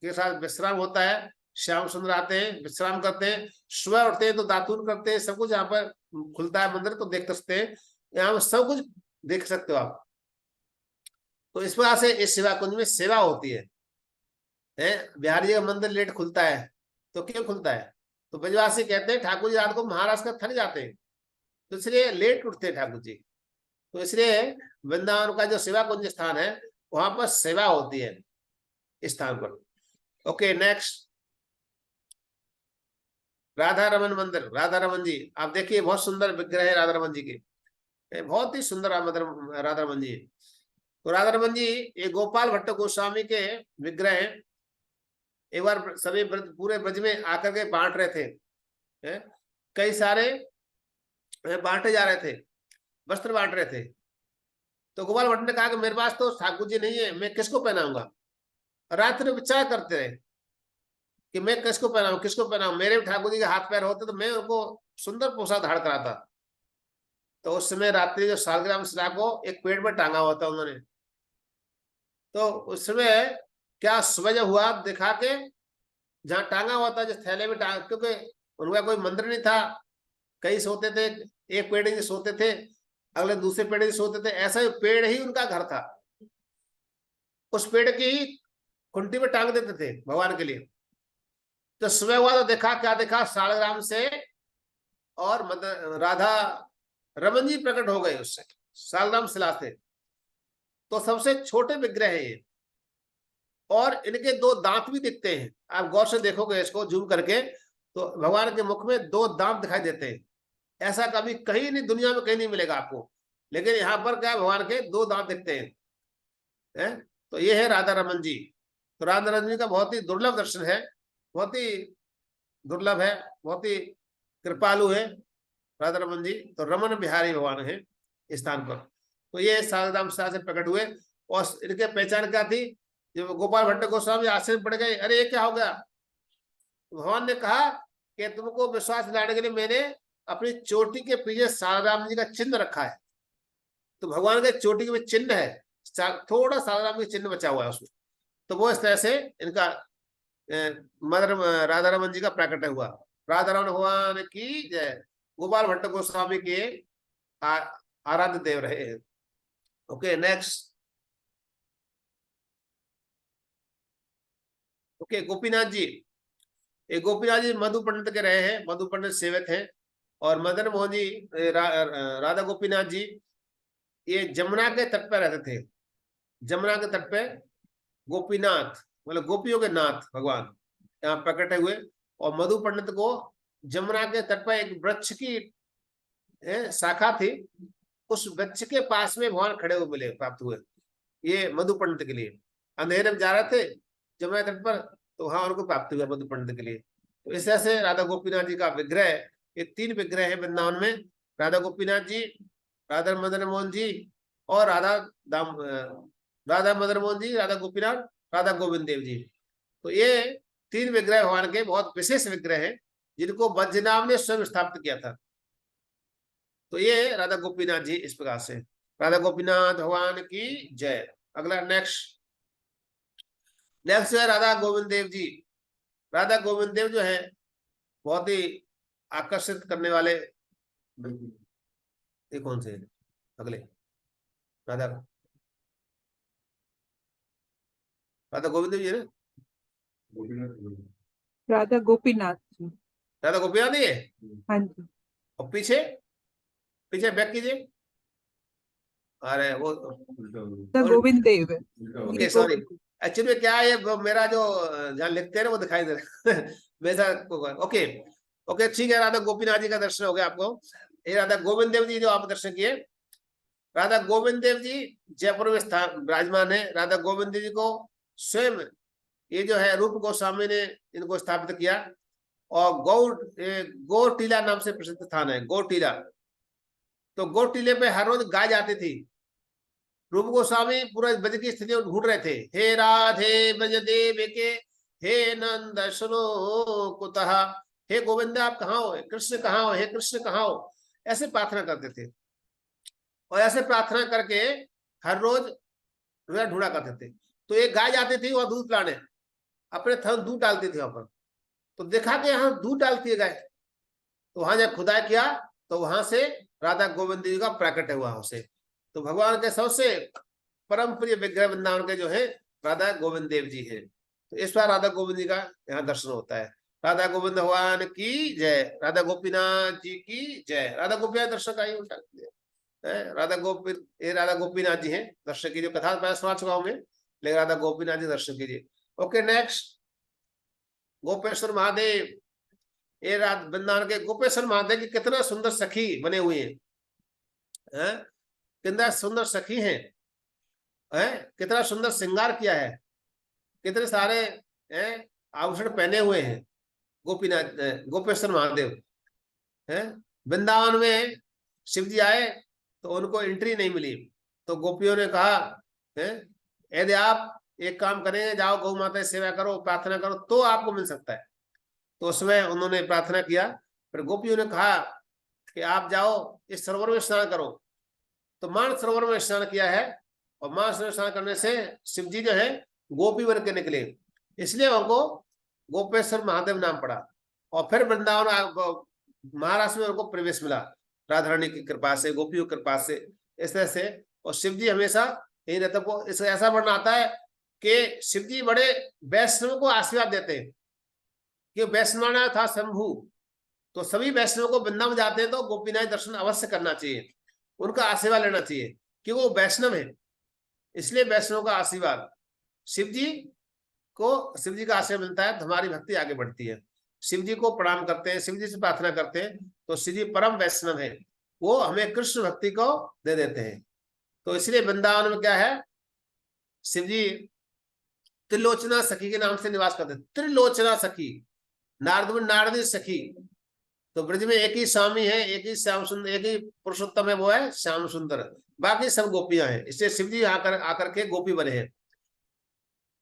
के साथ विश्राम होता है, श्याम सुंदर आते हैं, विश्राम करते हैं, सुबह उठते हैं तो दातून करते हैं। सब कुछ यहाँ पर खुलता है मंदिर, तो देख सकते हैं, यहाँ पर सब कुछ देख सकते हो आप। तो इस प्रकार से इस सेवा कुंज में सेवा होती है। बिहारी जी का मंदिर लेट खुलता है, तो क्यों खुलता है? तो ब्रजवासी कहते हैं ठाकुर जी रात को महाराष्ट्र का थक जाते हैं, तो इसलिए लेट उठते हैं ठाकुर जी। तो इसलिए वृंदावन का जो सेवा कुंज स्थान है वहां पर सेवा होती है इस स्थान पर। ओके, नेक्स्ट राधा रमन मंदिर। राधा रमन जी आप देखिए, बहुत सुंदर विग्रह है राधा रमन जी के, बहुत ही सुंदर राधा रमन जी। तो राधा रमन जी ये गोपाल भट्ट गोस्वामी के विग्रह हैं। एक बार सभी पूरे ब्रज में आकर के बांट रहे थे, कई सारे बांटे जा रहे थे, वस्त्र बांट रहे थे। तो गोपाल भट्ट ने कहा कि मेरे पास तो ठाकुर जी नहीं है, मैं किसको पहनाऊंगा। रात्रि विचार करते रहे कि मैं किसको पहनाऊं, किसको पहनाऊं। मेरे ठाकुर जी के हाथ पैर होते तो मैं उनको सुंदर पोशाक धारण कराता। तो उस समय रात्रि जो सालग्राम शिला को एक पेड़ पर टांगा हुआ था उन्होंने, तो उसमें क्या सुबह हुआ, दिखा के जहां टांगा हुआ था, जिस थैले में टांग, क्योंकि उनका कोई मंदिर नहीं था, कई सोते थे, एक पेड़ नीचे सोते थे, अगले दूसरे पेड़ नीचे सोते थे, ऐसा ही पेड़ ही उनका घर था। उस पेड़ की ही खुंटी में टांग देते थे भगवान के लिए। तो सुबह हुआ तो देखा, क्या देखा, सालग्राम से और राधा रमन जी प्रकट हो गए उससे, सालग्राम शिला से। तो सबसे छोटे विग्रह है ये, और इनके दो दांत भी दिखते हैं। आप गौर से देखोगे इसको जूम करके, तो भगवान के मुख में दो दांत दिखाई देते हैं। ऐसा कभी कहीं नहीं, दुनिया में कहीं नहीं मिलेगा आपको, लेकिन यहाँ पर क्या, भगवान के दो दांत दिखते हैं। तो ये है राधा रमन जी। तो राधा रमन जी का बहुत ही दुर्लभ दर्शन है, बहुत ही दुर्लभ है, बहुत ही कृपालु है राधा रमन जी। तो रमन बिहारी भगवान है इस स्थान पर। तो ये सारदाम शाह से प्रकट हुए, और इनके पहचान क्या थी, जब गोपाल भट्ट गोस्वामी आश्चर्य पड़ गए, अरे ये क्या हो गया। भगवान ने कहा कि तुमको विश्वास दिलाने के लिए मैंने अपनी चोटी के पीछे सारदाम जी का चिन्ह रखा है। तो भगवान के चोटी के चिन्ह है, थोड़ा सारदाम का चिन्ह बचा हुआ है उसमें। तो वो इस तरह से इनका मदर राधा रमन जी का प्रकट हुआ। राधा रमन भगवान की जय। गोपाल भट्ट गोस्वामी के आराध्य देव रहे हैं। Okay next. Okay Gopinath ji. ये गोपीनाथ जी मधु पंडित के रहे हैं, मधु पंडित सेवक हैं। और मदन मोहन जी राधा गोपीनाथ जी ये जमुना के तट पर रहते थे। जमुना के तट पे गोपीनाथ मतलब गोपियों के नाथ भगवान यहाँ प्रकट हुए। और मधु पंडित को जमुना के तट पर एक वृक्ष की शाखा थी, उस वृक्ष के पास में भगवान खड़े हुए मिले, प्राप्त हुए। ये मधु पंडित के लिए अंधेरे में जा रहे थे जमुना तट पर, तो वहां उनको प्राप्त हुआ मधु पंडित के लिए। तो इस तरह से राधा गोपीनाथ जी का विग्रह, ये 3 विग्रह है वृंदावन में, राधा गोपीनाथ जी, राधा मदन मोहन जी और राधा मदन मोहन जी, राधा गोपीनाथ, राधा गोविंद देव जी। तो ये 3 विग्रह भगवान के बहुत विशेष विग्रह है, जिनको बद्रीनाथ ने स्वयं स्थापित किया था। तो ये राधा गोपीनाथ जी इस प्रकार से। राधा गोपीनाथ भगवान की जय। अगला नेक्स्ट है राधा गोविंद देव जी। राधा गोविंद देव जो है बहुत ही आकर्षित करने वाले। ये कौन से अगले राधा राधा गोविंद देव जी है ना, राधा गोपीनाथ जी। राधा गोपीनाथ नहीं है। हाँ जी। और पीछे पीछे बैक कीजिए। अरे वो Govind Dev. Okay sorry, actually क्या है, मेरा जो जहाँ लिखते हैं ना वो दिखाई दे रहा है वैसा। ओके ओके ठीक है। राधा गोपीनाथ जी का दर्शन हो गया आपको। ये राधा गोविंद देव जी जो आप दर्शन किए। राधा गोविंद देव जी जयपुर में स्थान विराजमान है। राधा गोविंद जी को स्वयं ये जो है रूप गोस्वामी ने इनको स्थापित किया। और गौटीला नाम से प्रसिद्ध स्थान है, गौटीला। तो गौटीले पे हर रोज गाय जाती थी। रूप गोस्वामी पूरा ब्रज की स्थिति में ढूंढ रहे थे, हे राधे ब्रज देव के, हे नंद सुनो कुतः, हे गोविंद आप कहाँ हो, कृष्ण कहाँ हो, हे कृष्ण कहाँ हो, ऐसे प्रार्थना करते थे। और ऐसे प्रार्थना करके हर रोज ढूंढा करते थे। तो एक गाय जाती थी वहां दूध पिलाने, अपने थन दूध डालती थी वहां पर। तो देखा कि यहाँ दूध डालती है गाय। तो वहां जब खुदाई किया तो वहां से राधा गोविंद जी का प्रकट हुआ वहां से। तो भगवान के सबसे परम प्रिय विग्रह वृंदावन के जो है राधा गोविंद देव जी है। तो इस बार राधा गोविंद जी का यहाँ दर्शन होता है। राधा गोविंद भगवान की जय। राधा गोपीनाथ जी की जय। राधा गोपीनाथ दर्शन का ही उल्टा राधा गोपीनाथ जी हैं, दर्शन कीजिए। कथा मैं सुना चुका हूँ मैं, लेकिन राधा गोपीनाथ जी दर्शन कीजिए। Okay next Gopeshwar Mahadev. ये वृंदावन के गोपेश्वर महादेव की कितना सुंदर सखी बने हुए हैं, कितना सुंदर सखी हैं, कितना सुंदर श्रृंगार किया है, कितने सारे आभूषण पहने हुए हैं गोपीनाथ गोपेश्वर महादेव। वृंदावन में शिव जी आए तो उनको एंट्री नहीं मिली। तो गोपियों ने कहा यदि आप एक काम करें, जाओ गौ माता की सेवा करो, प्रार्थना करो, तो आपको मिल सकता है। तो उसमें उन्होंने प्रार्थना किया। फिर गोपियों ने कहा कि आप जाओ इस सरोवर में स्नान करो। तो मान सरोवर में स्नान किया है। और महास्नान स्नान करने से शिव जी जो है गोपी बन के निकले, इसलिए उनको गोपेश्वर महादेव नाम पड़ा। और फिर वृंदावन महाराष्ट्र में उनको प्रवेश मिला राधा रानी की कृपा से, गोपियों की कृपा से, इस तरह से। और शिव जी हमेशा यही रहता को इस ऐसा वर्णन आता है कि शिव जी बड़े वैष्णव को आशीर्वाद देते हैं कि वैष्णवाना था शंभु, तो सभी वैष्णव को वृंदावन जाते हैं तो गोपीनाथ दर्शन अवश्य करना चाहिए, उनका आशीर्वाद लेना चाहिए क्योंकि वो वैष्णव है, इसलिए वैष्णव का आशीर्वाद शिव जी का आशीर्वाद मिलता है तो हमारी भक्ति आगे बढ़ती है। शिव जी को प्रणाम करते हैं, शिव जी से प्रार्थना करते हैं तो शिव जी परम वैष्णव है, वो हमें कृष्ण भक्ति को दे देते हैं। तो इसलिए वृंदावन में क्या है, शिव जी त्रिलोचना सखी के नाम से निवास करते हैं। त्रिलोचना सखी, नारदी सखी, तो ब्रज में एक ही स्वामी है, एक ही श्याम सुंदर, एक ही पुरुषोत्तम है, वो है श्याम सुंदर, बाकी सब गोपियां हैं। इसलिए शिव जी आकर के गोपी बने हैं।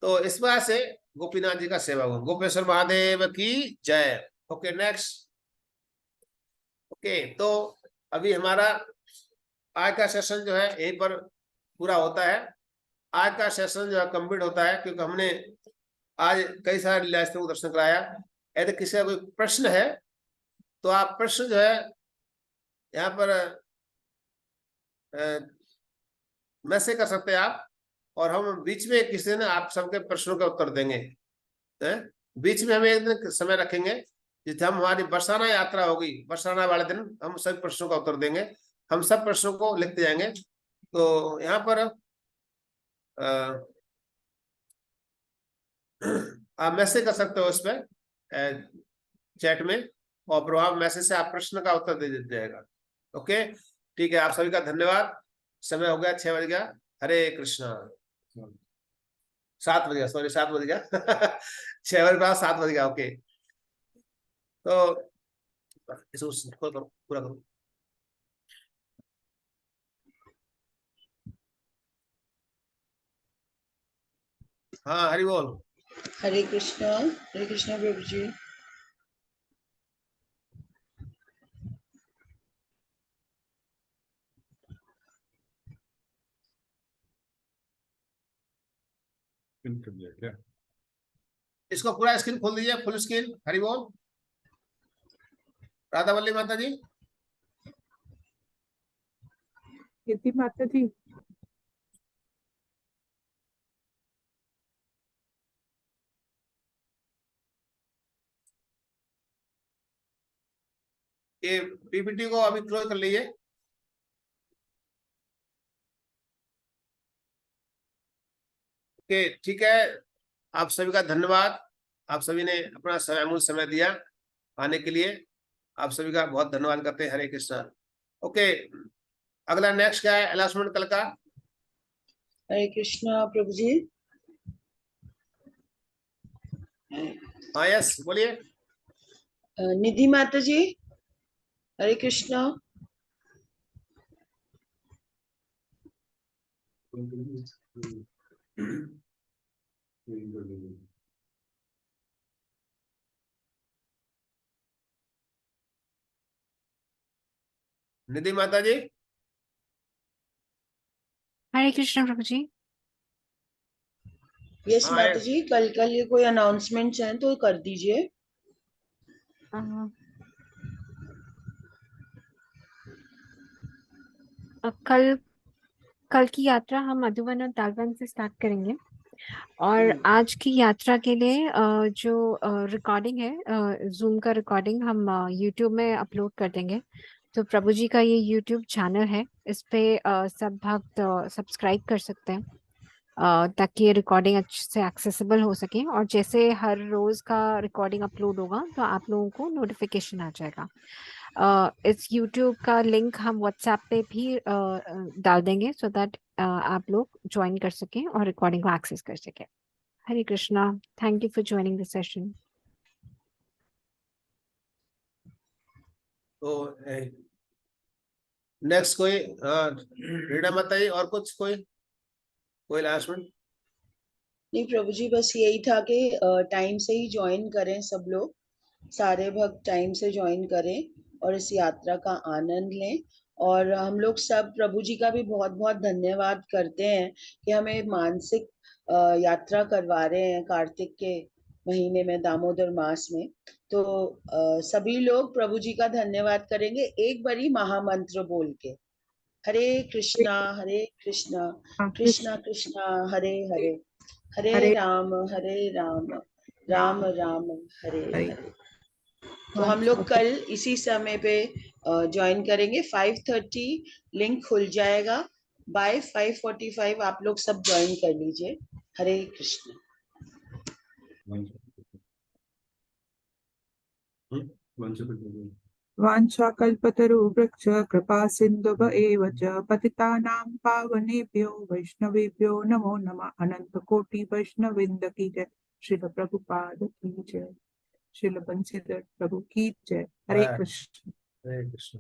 तो इस वजह से गोपीनाथ जी का सेवा हुआ। गोपेश्वर महादेव की जय। Okay next. ओके, तो अभी हमारा आज का सेशन जो है यहीं पर पूरा होता है। आज का सेशन जो है कंप्लीट होता है क्योंकि हमने आज कई सारे लीलास्थलों को दर्शन कराया। यदि किसी का कोई प्रश्न है तो आप प्रश्न जो है यहाँ पर मैसेज कर सकते हैं आप, और हम बीच में किसी दिन आप सबके प्रश्नों का उत्तर देंगे। बीच में हम एक दिन समय रखेंगे जिस हम हमारी बरसाना यात्रा होगी, बरसाना वाले दिन हम सभी प्रश्नों का उत्तर देंगे। हम सब प्रश्नों को लिखते जाएंगे। तो यहाँ पर आप मैसेज कर सकते हो इसमें चैट में, और प्रभाव मैसेज से आप प्रश्न का उत्तर दे दिया जाएगा। ओके ठीक है, आप सभी का धन्यवाद। समय हो गया, 6 बज गया। हरे कृष्णा। 7 बज गया, सॉरी 7 बज गया 6 बजे बाद 7 बज गया। ओके, तो इसको करो, पूरा करो। हाँ हरि बोल। हरे कृष्णा प्रभु जी। क्या इसको पूरा स्क्रीन खोल दीजिए, फुल स्क्रीन। हरि बोल। राधा वल्ली माता जी। कीर्ति माता जी। ये पीपीटी को अभी क्लोज कर लीजिए। ओके ठीक है, आप सभी का धन्यवाद। आप सभी ने अपना अमूल्य समय दिया आने के लिए, आप सभी का बहुत धन्यवाद करते हैं। हरे कृष्णा। ओके, अगला नेक्स्ट क्या है अनाउंसमेंट कल का? हरे कृष्णा प्रभु जी। हाँ यस बोलिए। निधि माता जी। हरे कृष्णा। निधि माता जी। हरे कृष्ण प्रभु जी। यस हाँ, माता जी, कल ये कोई अनाउंसमेंट्स हैं तो कर दीजिए। कल की यात्रा हम मधुबन और तालबन से स्टार्ट करेंगे, और आज की यात्रा के लिए जो रिकॉर्डिंग है, जूम का रिकॉर्डिंग हम यूट्यूब में अपलोड कर देंगे। तो प्रभु जी का ये यूट्यूब चैनल है, इस पे सब भक्त सब्सक्राइब कर सकते हैं ताकि ये रिकॉर्डिंग अच्छे से एक्सेसिबल हो सके, और जैसे हर रोज का रिकॉर्डिंग अपलोड होगा तो आप लोगों को नोटिफिकेशन आ जाएगा। इस YouTube का लिंक हम WhatsApp पे भी डाल देंगे सो दैट आप लोग ज्वाइन कर सकें और रिकॉर्डिंग को एक्सेस कर सकें। Hare Krishna, thank you for joining the session. तो नेक्स्ट कोई रीडा माता जी और कुछ कोई अनाउंसमेंट? नहीं प्रभु जी, बस यही था कि टाइम से ही ज्वाइन करें, सब लोग सारे भक्त टाइम से ज्वाइन करें और इस यात्रा का आनंद लें। और हम लोग सब प्रभु जी का भी बहुत बहुत धन्यवाद करते हैं कि हमें मानसिक यात्रा करवा रहे हैं कार्तिक के महीने में, दामोदर मास में। तो सभी लोग प्रभु जी का धन्यवाद करेंगे एक बारी महामंत्र बोल के। हरे कृष्णा कृष्णा कृष्णा हरे हरे, हरे हरे राम राम राम हरे हरे। हरे। तो हम लोग कल इसी समय पे ज्वाइन करेंगे 5:30 लिंक खुल जाएगा। बाय 5:45 आप लोग सब ज्वाइन कर लीजिए। हरे कृष्ण। वाञ्छाकल्पतरुभ्यश्च कृपा सिन्धुभ एव च पतितानां पावनेभ्यो वैष्णवेभ्यो नमो नमः। अनंत कोटि वैष्णववृंद की जय। श्रील प्रभुपाद की जय। श्रील बंसीधर प्रभु की जय। हरे कृष्ण। हरे कृष्ण।